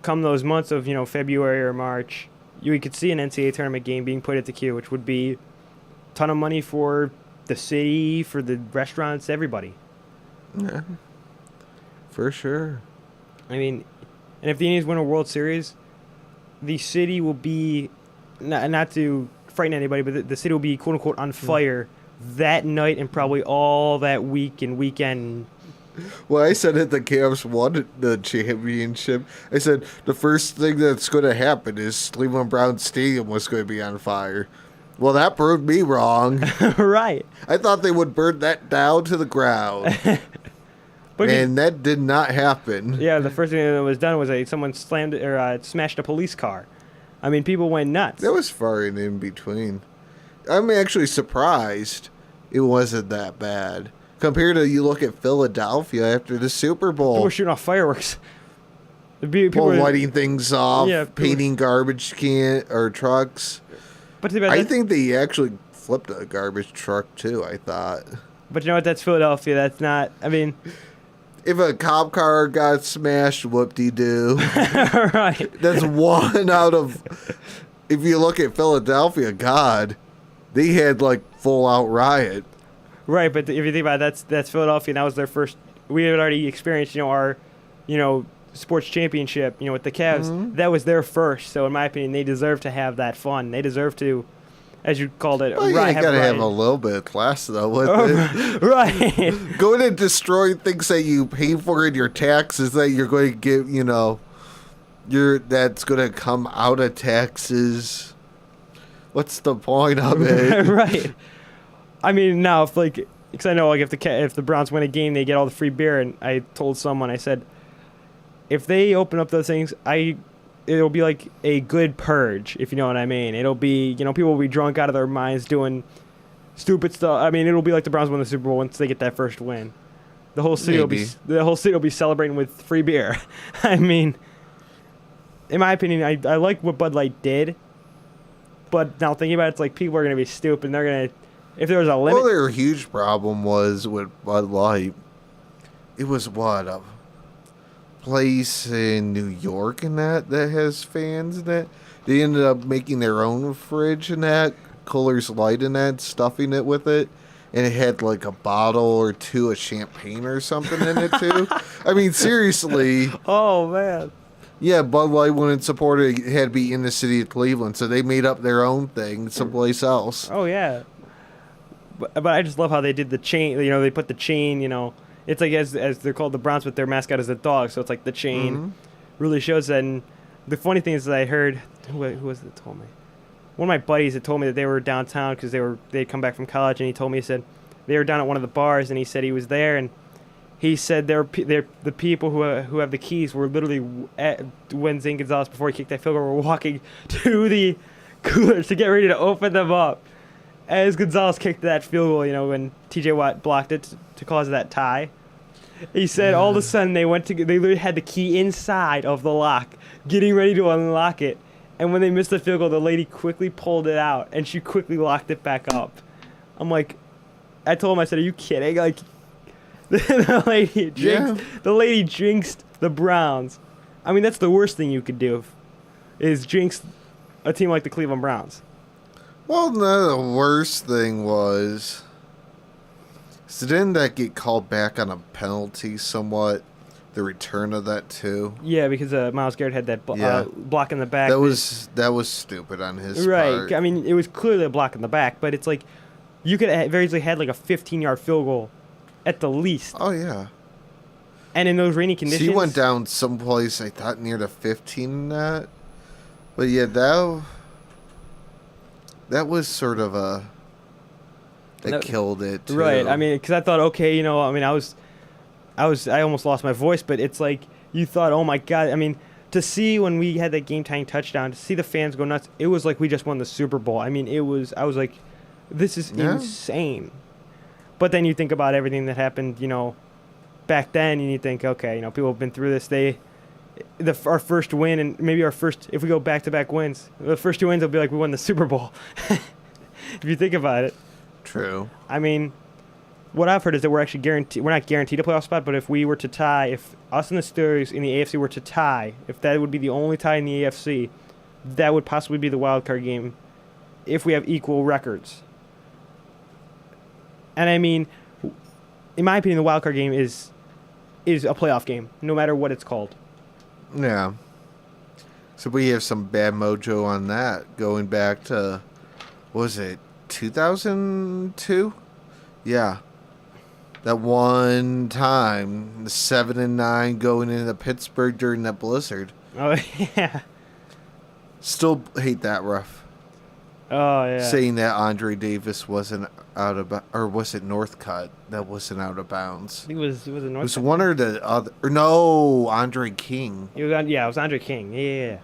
those months of, you know, February or March. We could see an NCAA tournament game being put at the Q, which would be a ton of money for the city, for the restaurants, everybody. Yeah, for sure. I mean, and if the Indians win a World Series, the city will be, not to frighten anybody, but the city will be, quote unquote, on fire that night and probably all that week and weekend. Well, I said it, the Cavs won the championship. I said the first thing that's going to happen is Cleveland Browns Stadium was going to be on fire. Well, that proved me wrong. Right. I thought they would burn that down to the ground. And that did not happen. Yeah, the first thing that was done was someone slammed or smashed a police car. I mean, people went nuts. That was far and in between. I'm actually surprised it wasn't that bad. Compared to, you look at Philadelphia after the Super Bowl. People were shooting off fireworks. People were lighting things off, yeah, painting garbage trucks. But I think they actually flipped a garbage truck too, I thought. But you know what? That's Philadelphia. That's not, I mean... If a cop car got smashed, whoop-de-doo. Right. That's one out of... If you look at Philadelphia, God, they had like full-out riot. Right, but if you think about it, that's Philadelphia, and that was their first... We had already experienced, you know, our, you know, sports championship, you know, with the Cavs. Mm-hmm. That was their first, so in my opinion, they deserve to have that fun. They deserve to, as you called it, well, you gotta have a little bit of class, though, with it. Right. Going and destroying things that you pay for in your taxes that you're going to get, you know, that's going to come out of taxes. What's the point of it? Right. I mean, now, if, like, because I know, like, if the Browns win a game, they get all the free beer, and I told someone, I said, if they open up those things, it'll be like a good purge, if you know what I mean. It'll be, you know, people will be drunk out of their minds doing stupid stuff. I mean, it'll be like the Browns win the Super Bowl once they get that first win. The whole city will be celebrating with free beer. I mean, in my opinion, I like what Bud Light did, but now thinking about it, it's like people are going to be stupid, and they're going to, if there was a limit. Well, their huge problem was with Bud Light. It was what, a place in New York and that has fans that they ended up making their own fridge and that, Coors Light and that, stuffing it with it, and it had like a bottle or two of champagne or something in it too. I mean, seriously. Oh man. Yeah, Bud Light wouldn't support it. It had to be in the city of Cleveland, so they made up their own thing someplace else. Oh yeah. But I just love how they did the chain. You know, they put the chain. You know, it's like as they're called the Browns, but their mascot is a dog, so it's like the chain really shows that. And the funny thing is that I heard who was it that told me? One of my buddies had told me that they were downtown because they'd come back from college, and he told me, he said they were down at one of the bars, and he said he was there, and he said they're the people who have the keys were literally when Zane Gonzalez, before he kicked that field goal, were walking to the coolers to get ready to open them up. As Gonzalez kicked that field goal, when T.J. Watt blocked it to cause that tie. He said all of a sudden they literally had the key inside of the lock, getting ready to unlock it. And when they missed the field goal, the lady quickly pulled it out and she quickly locked it back up. I'm like, I told him, I said, "Are you kidding?" Like, the lady jinxed the Browns. I mean, that's the worst thing you could do, is jinx a team like the Cleveland Browns. Well, no, the worst thing was, so didn't that get called back on a penalty somewhat? The return of that too. Yeah, because Myles Garrett had that block in the back. That was stupid on his part. Right. I mean, it was clearly a block in the back, but it's like you could have very easily had like a 15-yard field goal at the least. Oh yeah. And in those rainy conditions, He went down someplace, I thought, near the 15 in that. But yeah, that was sort of that killed it too. Right. I mean, because I thought, okay, I almost lost my voice, but it's like you thought, oh my God. I mean, to see when we had that game-tying touchdown, to see the fans go nuts, it was like we just won the Super Bowl. I mean, I was like, this is insane. But then you think about everything that happened, back then, and you think, okay, people have been through this. Our first win, and maybe if we go back-to-back wins, the first 2 wins will be like we won the Super Bowl. If you think about it. True. I mean, what I've heard is that we're not guaranteed a playoff spot, but if we were to tie, if us and the Steelers in the AFC were to tie, if that would be the only tie in the AFC, that would possibly be the wild card game if we have equal records. And I mean, in my opinion, the wild card game is a playoff game, no matter what it's called. Yeah. So we have some bad mojo on that, going back to, what was it, 2002? Yeah. That one time, the 7-9 going into Pittsburgh during that blizzard. Oh, yeah. Still hate that ref. Oh, yeah. Saying that Andre Davis wasn't out of or was it Northcutt that wasn't out of bounds? I think it was a North. It was one or the other. Or no, Andre King. It was Andre King. Yeah.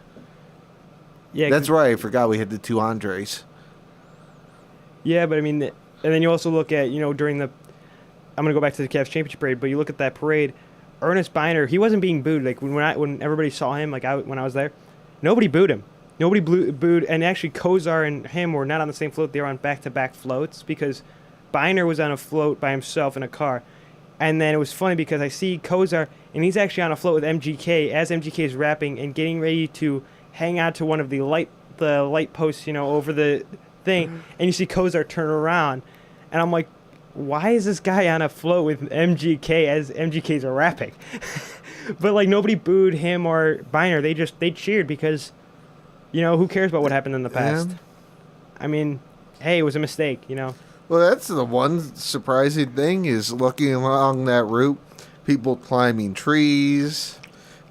Yeah. That's right. I forgot we had the two Andres. Yeah, but I mean, and then you also look at, during the, I'm going to go back to the Cavs championship parade, but you look at that parade, Ernest Biner, he wasn't being booed. Like when everybody saw him, when I was there, nobody booed him. Nobody booed, and actually Kozar and him were not on the same float. They were on back-to-back floats because Biner was on a float by himself in a car. And then it was funny because I see Kozar, and he's actually on a float with MGK as MGK is rapping and getting ready to hang out to one of the light posts, over the thing. Mm-hmm. And you see Kozar turn around, and I'm like, why is this guy on a float with MGK as MGK's rapping? But nobody booed him or Biner. They cheered because, who cares about what happened in the past? Yeah. I mean, hey, it was a mistake, Well, that's the one surprising thing is looking along that route, people climbing trees,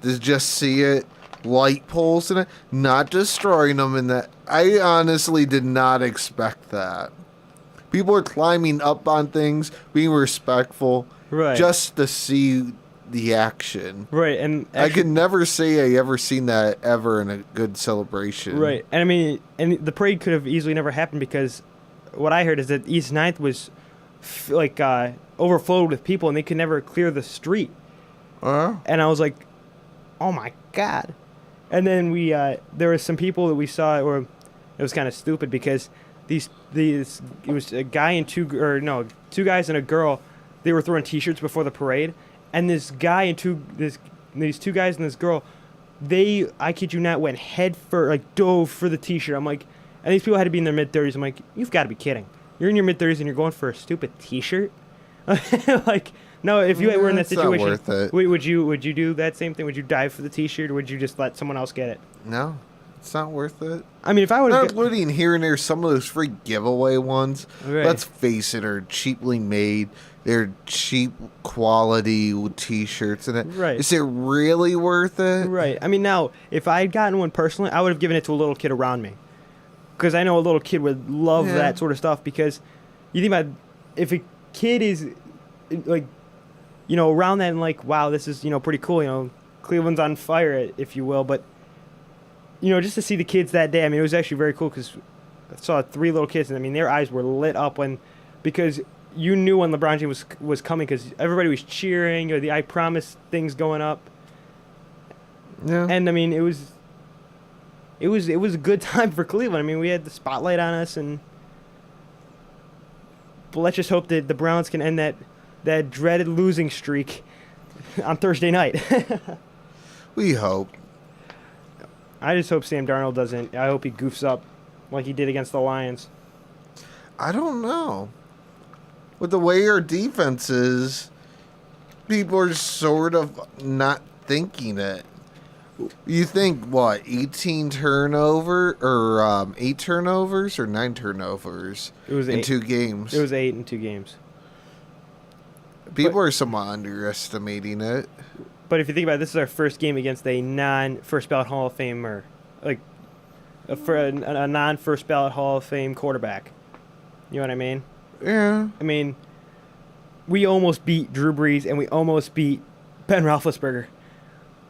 to just see it, light poles in it, not destroying them in that. I honestly did not expect that. People are climbing up on things, being respectful, right, just to see the action. Right, and actually, I could never say I ever seen that ever in a good celebration. Right, and I mean, and the parade could have easily never happened because what I heard is that East 9th was overflowed with people and they could never clear the street. And I was like, oh my God. And then there were some people that we saw, or it was kind of stupid because it was a guy and two guys and a girl. They were throwing T-shirts before the parade, and this guy and these two guys and this girl, I kid you not, went dove for the T-shirt. I'm like, and these people had to be in their mid-30s. I'm like, you've got to be kidding. You're in your mid-30s and you're going for a stupid T-shirt? No, if you were in that situation, not worth it. Would you do that same thing? Would you dive for the T-shirt, or would you just let someone else get it? No, it's not worth it. I mean, if I would not including here and there some of those free giveaway ones. Right. Let's face it, are cheaply made. They're cheap quality T-shirts, and right. Is it really worth it? Right. I mean, now if I had gotten one personally, I would have given it to a little kid around me, because I know a little kid would love that sort of stuff. Because you think about if a kid is around that and wow, this is pretty cool. Cleveland's on fire, if you will. But just to see the kids that day. I mean, it was actually very cool because I saw 3 little kids, and I mean, their eyes were lit up because you knew when LeBron James was coming because everybody was cheering, the "I promise" things going up. Yeah. And I mean, it was a good time for Cleveland. I mean, we had the spotlight on us, but let's just hope that the Browns can end that dreaded losing streak on Thursday night. We hope. I just hope Sam Darnold doesn't. I hope he goofs up like he did against the Lions. I don't know. With the way our defense is, people are sort of not thinking it. You think, what, 18 turnover or 8 turnovers or 9 turnovers It was in 8. 2 games? It was 8 in 2 games. People are somewhat underestimating it. But if you think about it, this is our first game against a non-first ballot Hall of Famer, like a non-first ballot Hall of Fame quarterback. You know what I mean? Yeah. I mean, we almost beat Drew Brees and we almost beat Ben Roethlisberger.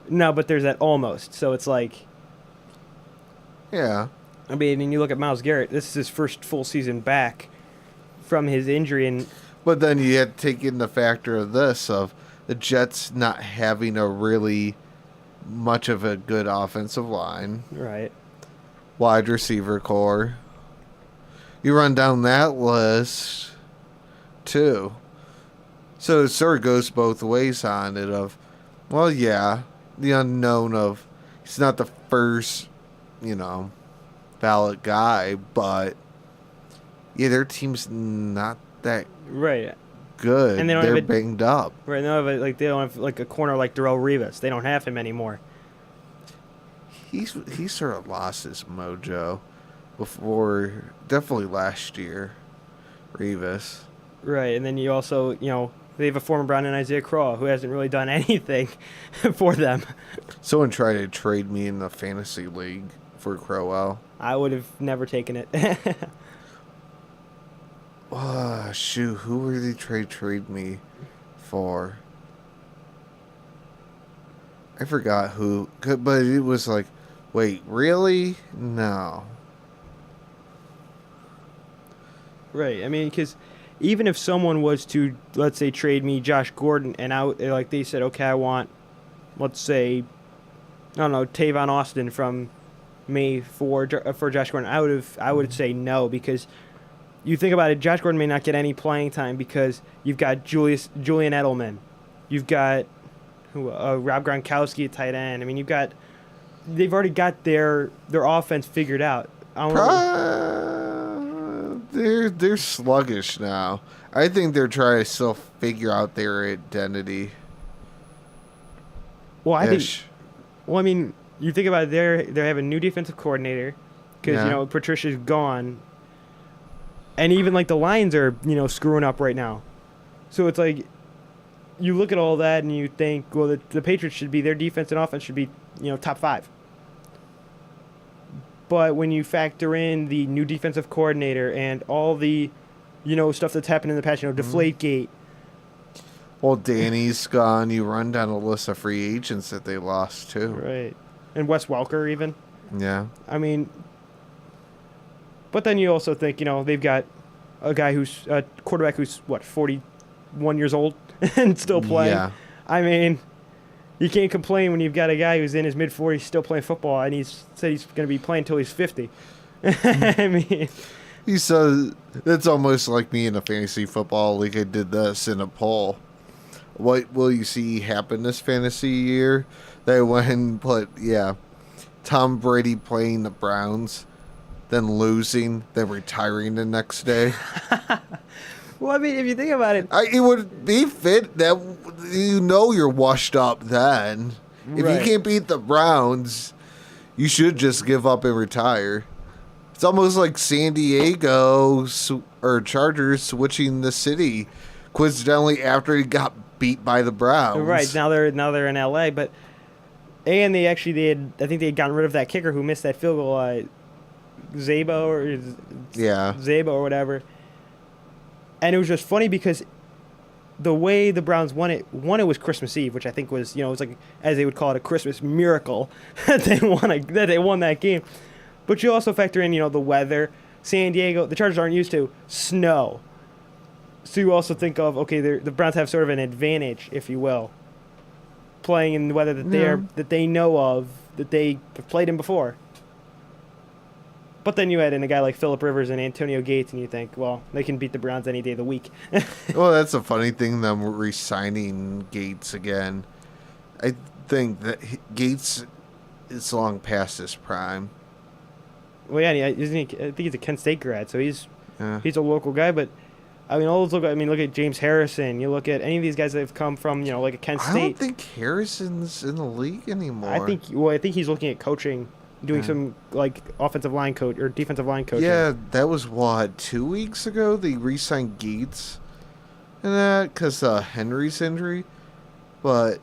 No, but there's that almost. So it's like, Yeah. I mean, and you look at Myles Garrett. This is his first full season back from his injury, and But then you had to take in the factor of this, of the Jets not having a really much of a good offensive line, right. wide receiver core. You run down that list, too. So it sort of goes both ways on it of, well, yeah, the unknown of he's not the first, ballot guy, but yeah, their team's not that Right. good. And they don't They're have a- banged up. Right. They don't have like a corner like Darrelle Revis. They don't have him anymore. He sort of lost his mojo before, definitely last year, Revis. Right. And then you also, they have a former Brown and Isaiah Craw who hasn't really done anything for them. Someone tried to trade me in the fantasy league for Crowell. I would have never taken it. Shoot, who were they trade me for? I forgot who, but it was like, wait, really? No. Right. I mean, because even if someone was to, let's say, trade me Josh Gordon, and like they said, okay, I want, let's say, I don't know, Tavon Austin from me for Josh Gordon, I would say no, because you think about it, Josh Gordon may not get any playing time because you've got Julian Edelman, you've got Rob Gronkowski at tight end. I mean, they've already got their offense figured out. They're sluggish now. I think they're trying to still figure out their identity. Well, I mean, you think about it, they have a new defensive coordinator because Patricia's gone, and even like the Lions are screwing up right now. So it's like you look at all that and you think, well, the Patriots should be, their defense and offense should be top 5. But when you factor in the new defensive coordinator and all the stuff that's happened in the past, Deflategate. Well, Danny's gone. You run down a list of free agents that they lost too. Right. And Wes Welker even. Yeah. I mean, but then you also think, they've got a guy who's a quarterback who's 41 years old and still playing. Yeah. I mean, you can't complain when you've got a guy who's in his mid-40s still playing football, and he's said he's going to be playing until he's 50. I mean, He says it's almost like me in a fantasy football league. I did this in a poll. What will you see happen this fantasy year? They went and put, Tom Brady playing the Browns, then losing, then retiring the next day. well, I mean, if you think about it, It would be fit that you're washed up then. If Right. you can't beat the Browns, you should just give up and retire. It's almost like San Diego or Chargers switching the city coincidentally after he got beat by the Browns. right now they're in LA, but I think they had gotten rid of that kicker who missed that field goal, Zabo or whatever. And it was just funny because the way the Browns won it was Christmas Eve, which I think was, it was like, as they would call it, a Christmas miracle that they won that game. But you also factor in, the weather. San Diego, the Chargers aren't used to snow. So you also think of, okay, the Browns have sort of an advantage, if you will, playing in the weather that they know of, that they have played in before. But then you add in a guy like Phillip Rivers and Antonio Gates, and you think, well, they can beat the Browns any day of the week. Well, that's a funny thing, them re-signing Gates again. I think that Gates is long past his prime. Well, yeah, isn't he, I think he's a Kent State grad, so he's Yeah. a local guy. But I mean, look at James Harrison. You look at any of these guys that have come from, like a Kent I State. don't think Harrison's in the league anymore. I think he's looking at coaching, doing some like offensive line coach or defensive line coaching. Yeah, that was 2 weeks ago. They re-signed Gates and that because Henry's injury. But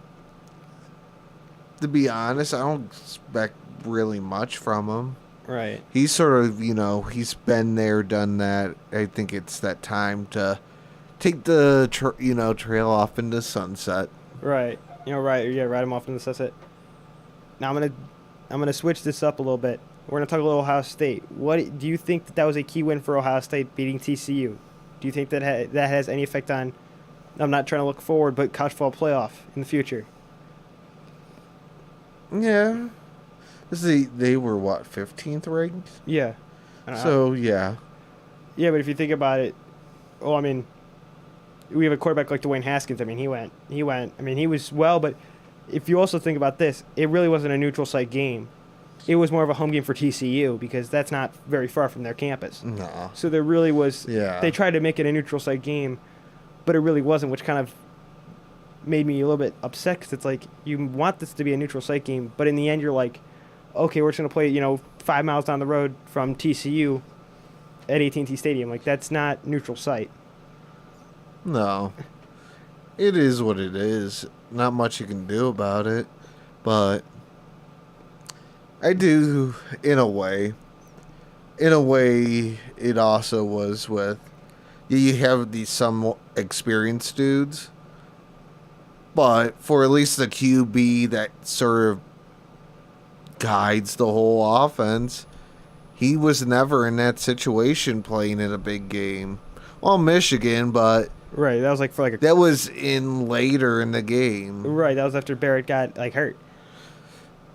to be honest, I don't expect really much from him. Right. He's sort of, he's been there, done that. I think it's that time to take the, trail off into sunset. Right. Right. Yeah. Ride him off in the sunset. Now I'm gonna switch this up a little bit. We're gonna talk a little Ohio State. What do you think that was a key win for Ohio State beating TCU? Do you think that that has any effect on? I'm not trying to look forward, but college football playoff in the future. Yeah. They were, 15th ranked? Yeah. So, yeah. Yeah, but if you think about it, well, I mean, we have a quarterback like Dwayne Haskins. I mean, he went. I mean, he was well, but if you also think about this, it really wasn't a neutral site game. It was more of a home game for TCU because that's not very far from their campus. No. So there really was. Yeah. They tried to make it a neutral site game, but it really wasn't, which kind of made me a little bit upset because it's like you want this to be a neutral site game, but in the end you're like, okay, we're just going to play, 5 miles down the road from TCU at AT&T Stadium. Like, that's not neutral site. No. It is what it is. Not much you can do about it. But I do, in a way. In a way, it also was with, you have these some experienced dudes. But for at least the QB that sort of guides the whole offense, he was never in that situation playing in a big game. Well, Michigan, but Right, that was like for like a... that was in later in the game. Right, that was after Barrett got, hurt.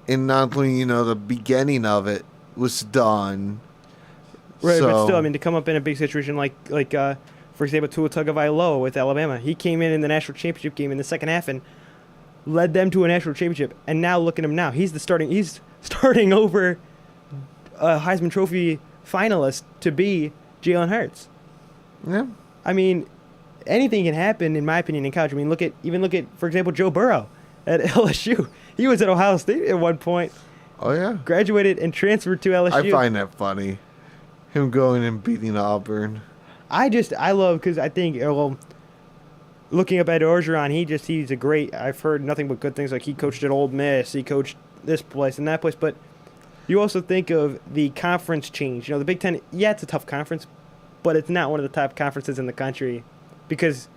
And not only, the beginning of it was done. Right, So- but still, I mean, to come up in a big situation like for example, Tua Tagovailoa with Alabama. He came in the national championship game in the second half and led them to a national championship. And now look at him now. He's starting over a Heisman Trophy finalist to be Jalen Hurts. Yeah. I mean, anything can happen, in my opinion, in college. I mean, look at, for example, Joe Burrow at LSU. He was at Ohio State at one point, Oh, yeah. graduated and transferred to LSU. I find that funny. Him going and beating Auburn. I love, because I think, looking up Ed Orgeron, he's a great, I've heard nothing but good things. Like, he coached at Ole Miss, he coached this place and that place, but you also think of the conference change. The Big Ten, yeah, it's a tough conference, but it's not one of the top conferences in the country, because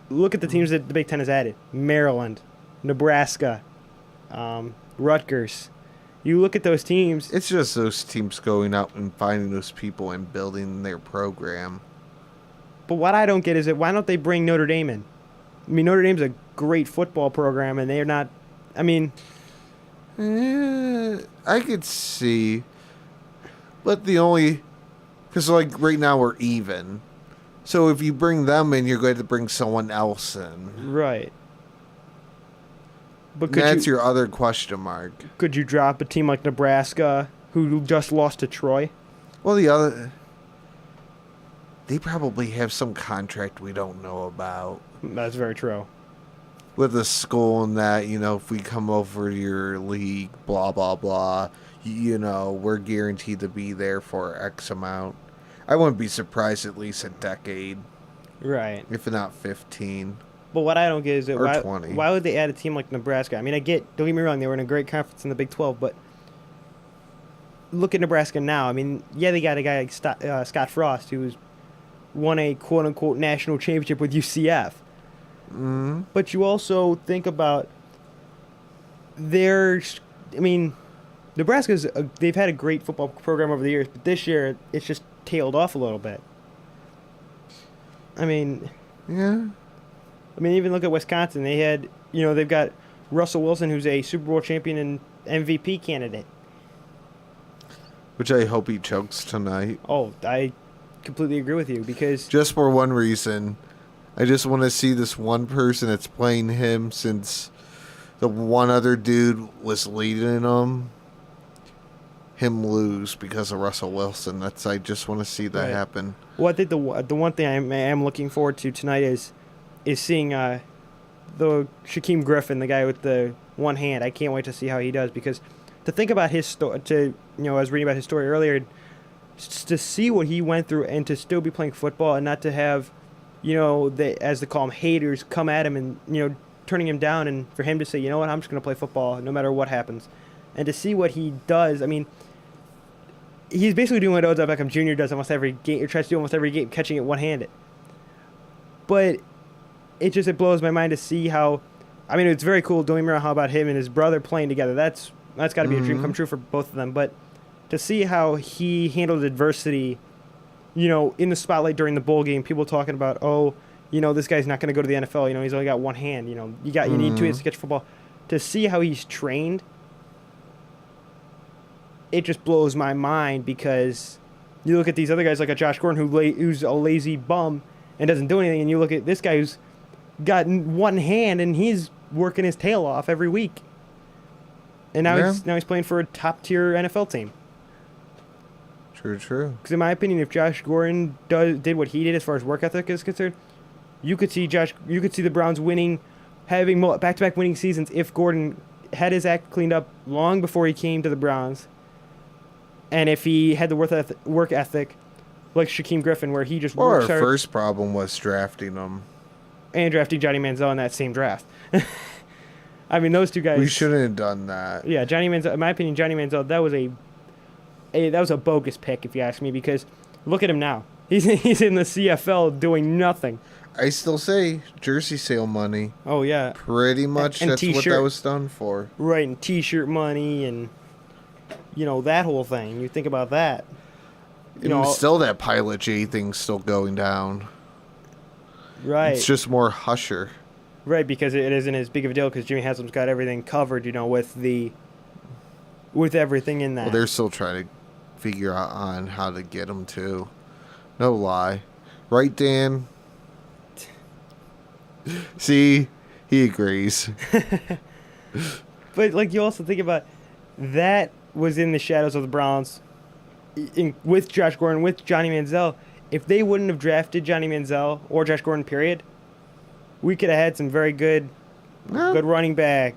look at the teams that the Big Ten has added. Maryland, Nebraska, Rutgers. You look at those teams. It's just those teams going out and finding those people and building their program. But what I don't get is that why don't they bring Notre Dame in? I mean, Notre Dame's a great football program, and they're not. I mean, I could see, but because right now we're even. So if you bring them in, you're going to bring someone else in. right. But That's your other question mark. could you drop a team like Nebraska, who just lost to Troy? Well, they probably have some contract we don't know about That's very true. with the school and that, if we come over to your league, blah, blah, blah, we're guaranteed to be there for X amount. I wouldn't be surprised at least a decade, Right. if not 15. But what I don't get is that Or 20. why would they add a team like Nebraska? I mean, don't get me wrong, they were in a great conference in the Big 12, but look at Nebraska now. I mean, yeah, they got a guy like Scott Frost, who's won a quote-unquote national championship with UCF. But you also think about Nebraska's they've had a great football program over the years, but this year it's just tailed off a little bit. Yeah. Even look at Wisconsin. They've got Russell Wilson, who's a Super Bowl champion and MVP candidate. Which I hope he chokes tonight. Oh, I completely agree with you because Just for one reason. I just want to see this one person that's playing him since the one other dude was leading him lose because of Russell Wilson. I just want to see that Right. happen. Well, I think the one thing I am looking forward to tonight is seeing the Shaquem Griffin, the guy with the one hand. I can't wait to see how he does because to think about his story, I was reading about his story earlier, to see what he went through and to still be playing football and not to have, as they call them, haters come at him and turning him down, and for him to say, you know what, I'm just going to play football no matter what happens, and to see what he does. He's basically doing what Odell Beckham Jr. does almost every game, or tries to do almost every game, catching it one-handed. But it blows my mind to see how, it's very cool. Don't get me wrong, how about him and his brother playing together? That's got to be a dream come true for both of them. But to see how he handled adversity, in the spotlight during the bowl game, people talking about, this guy's not going to go to the NFL. He's only got one hand. You need two hands to catch football. To see how he's trained, it just blows my mind because you look at these other guys like a Josh Gordon who's a lazy bum and doesn't do anything, and you look at this guy who's got one hand and he's working his tail off every week. And now he's playing for a top tier NFL team. True. Because in my opinion, if Josh Gordon did what he did as far as work ethic is concerned, you could see the Browns having back-to-back winning seasons if Gordon had his act cleaned up long before he came to the Browns, and if he had the work ethic like Shaquem Griffin, where he just Our works hard. first problem was drafting him. And drafting Johnny Manziel in that same draft. Those two guys. We shouldn't have done that. Yeah, Johnny Manziel. In my opinion, Johnny Manziel, that was a bogus pick, if you ask me, because look at him now. He's in the CFL doing nothing. I still say jersey sale money. Oh yeah, Pretty much And that's what t-shirt. that was done for. right. And T-shirt money and that whole thing. You think about that. And still that Pilot J thing's still going down. Right. It's just more husher. Right, because it isn't as big of a deal because Jimmy Haslam's got everything covered, with everything in that. Well, they're still trying to figure out on how to get him too. No lie. Right, Dan? See? He agrees. But you also think about that was in the shadows of the Browns with Josh Gordon, with Johnny Manziel. If they wouldn't have drafted Johnny Manziel or Josh Gordon, period, we could have had some very good running back.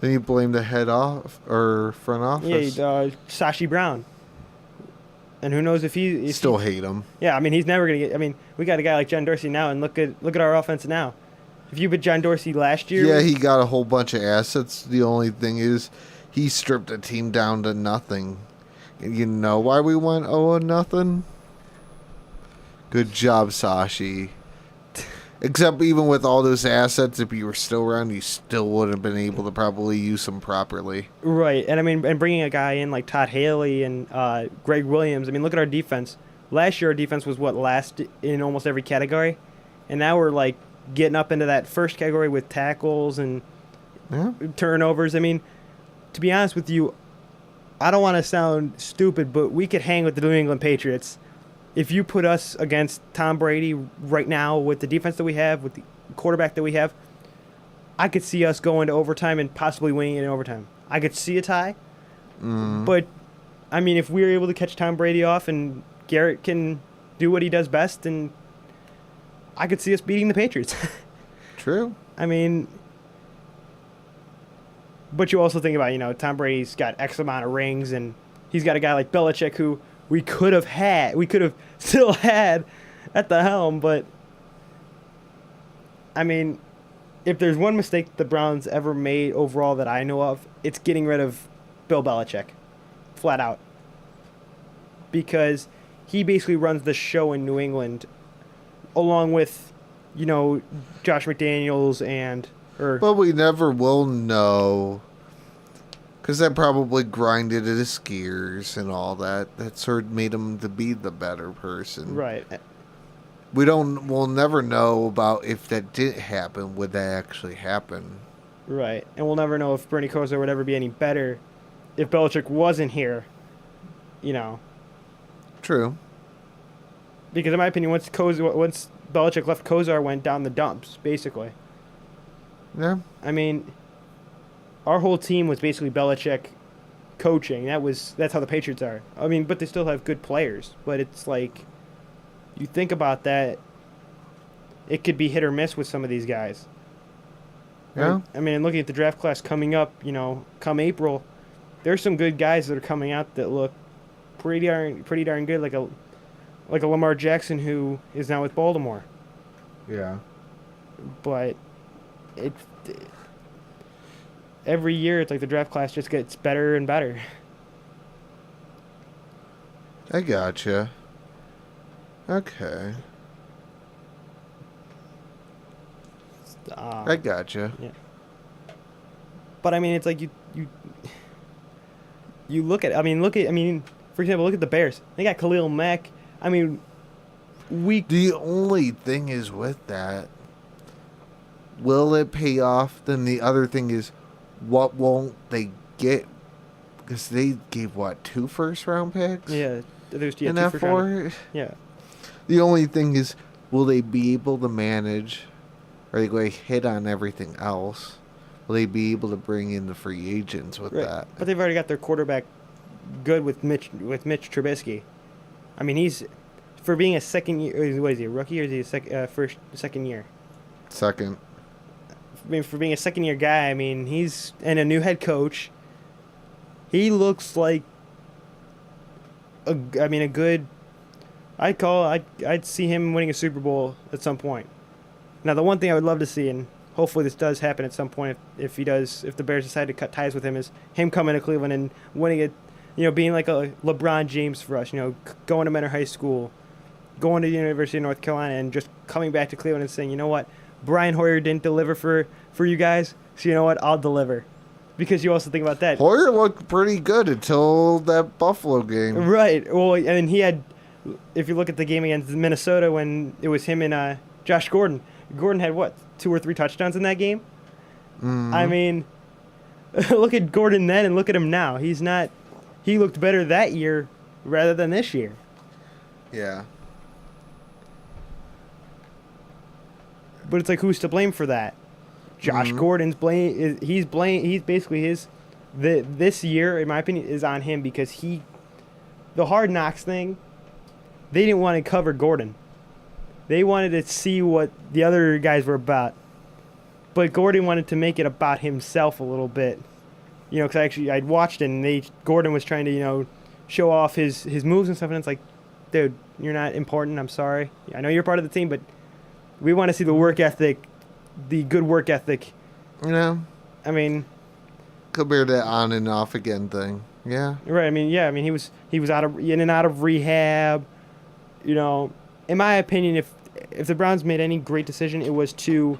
Then you blame the head off or front office. Yeah, Sashi Brown. And who knows if he Still hate him. Yeah, he's never gonna get. We got a guy like John Dorsey now, and look at our offense now. If you put John Dorsey last year, Yeah, he got a whole bunch of assets. The only thing is, he stripped the team down to nothing. And you know why we went 0-0? Good job, Sashi. Except even with all those assets, if you were still around, you still wouldn't have been able to probably use them properly. right. And and bringing a guy in like Todd Haley and Greg Williams. Look at our defense. Last year, our defense was last in almost every category, and now we're getting up into that first category with tackles and turnovers. To be honest with you, I don't want to sound stupid, but we could hang with the New England Patriots. If you put us against Tom Brady right now with the defense that we have, with the quarterback that we have, I could see us going to overtime and possibly winning it in overtime. I could see a tie. But, if we're able to catch Tom Brady off and Garrett can do what he does best, and I could see us beating the Patriots. True. But you also think about, Tom Brady's got X amount of rings, and he's got a guy like Belichick who we could have still had at the helm. But, if there's one mistake the Browns ever made overall that I know of, it's getting rid of Bill Belichick. Flat out. Because he basically runs the show in New England, along with Josh McDaniels But we never will know. Because that probably grinded at his gears and all that. That sort of made him to be the better person. right. We'll never know about if that didn't happen, would that actually happen. Right. And we'll never know if Bernie Kosar would ever be any better if Belichick wasn't here. True. Because in my opinion, once Belichick left, Kosar went down the dumps, basically. Yeah. I mean, our whole team was basically Belichick coaching. That's how the Patriots are. I mean, but they still have good players. But it's like, you think about that, it could be hit or miss with some of these guys. Yeah. Right? I mean, looking at the draft class coming up, come April, there's some good guys that are coming out that look pretty darn good, like a Lamar Jackson who is now with Baltimore. Yeah. But every year it's like the draft class just gets better and better. I gotcha. Okay. I gotcha. Yeah. But I mean, it's like you look at. For example, look at the Bears. They got Khalil Mack. I mean, The only thing is with that, will it pay off? Then the other thing is, what won't they get? Because they gave 2 first-round picks? Yeah, there's in two that first round- 4? Yeah. The only thing is, will they be able to manage? Are they going to hit on everything else? Will they be able to bring in the free agents with Right. that? But they've already got their quarterback good with Mitch Trubisky. I mean, he's for being a second year. What is he, a rookie or is he a second year? Second. I mean, for being a second year guy, I mean, he's and a new head coach. He looks like a good. I'd see him winning a Super Bowl at some point. Now, the one thing I would love to see, and hopefully this does happen at some point, if the Bears decide to cut ties with him, is him coming to Cleveland and winning it, being like a LeBron James for us, going to Mentor High School, going to the University of North Carolina, and just coming back to Cleveland and saying, you know what, Brian Hoyer didn't deliver for you guys, so you know what, I'll deliver. Because you also think about that. Hoyer looked pretty good until that Buffalo game. Right. Well, and he had, if you look at the game against Minnesota when it was him and Josh Gordon, Gordon had 2 or 3 touchdowns in that game? Mm-hmm. I mean, look at Gordon then and look at him now. He looked better that year rather than this year. Yeah. But it's like, who's to blame for that? Josh Gordon's blame. He's basically this year, in my opinion, is on him because the Hard Knocks thing, they didn't want to cover Gordon. They wanted to see what the other guys were about. But Gordon wanted to make it about himself a little bit. Because I'd watched it, and Gordon was trying to, show off his moves and stuff, and it's like, dude, you're not important, I'm sorry. I know you're part of the team, but we want to see the work ethic, the good work ethic. I mean... Compared to that on and off again thing. Yeah. Right, he was in and out of rehab, In my opinion, if the Browns made any great decision, it was to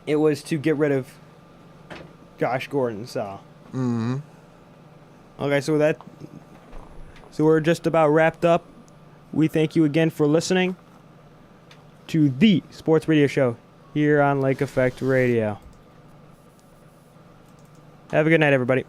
get rid of Josh Gordon. So. Okay, so we're just about wrapped up. We thank you again for listening to the Sports Radio Show here on Lake Effect Radio. Have a good night, everybody.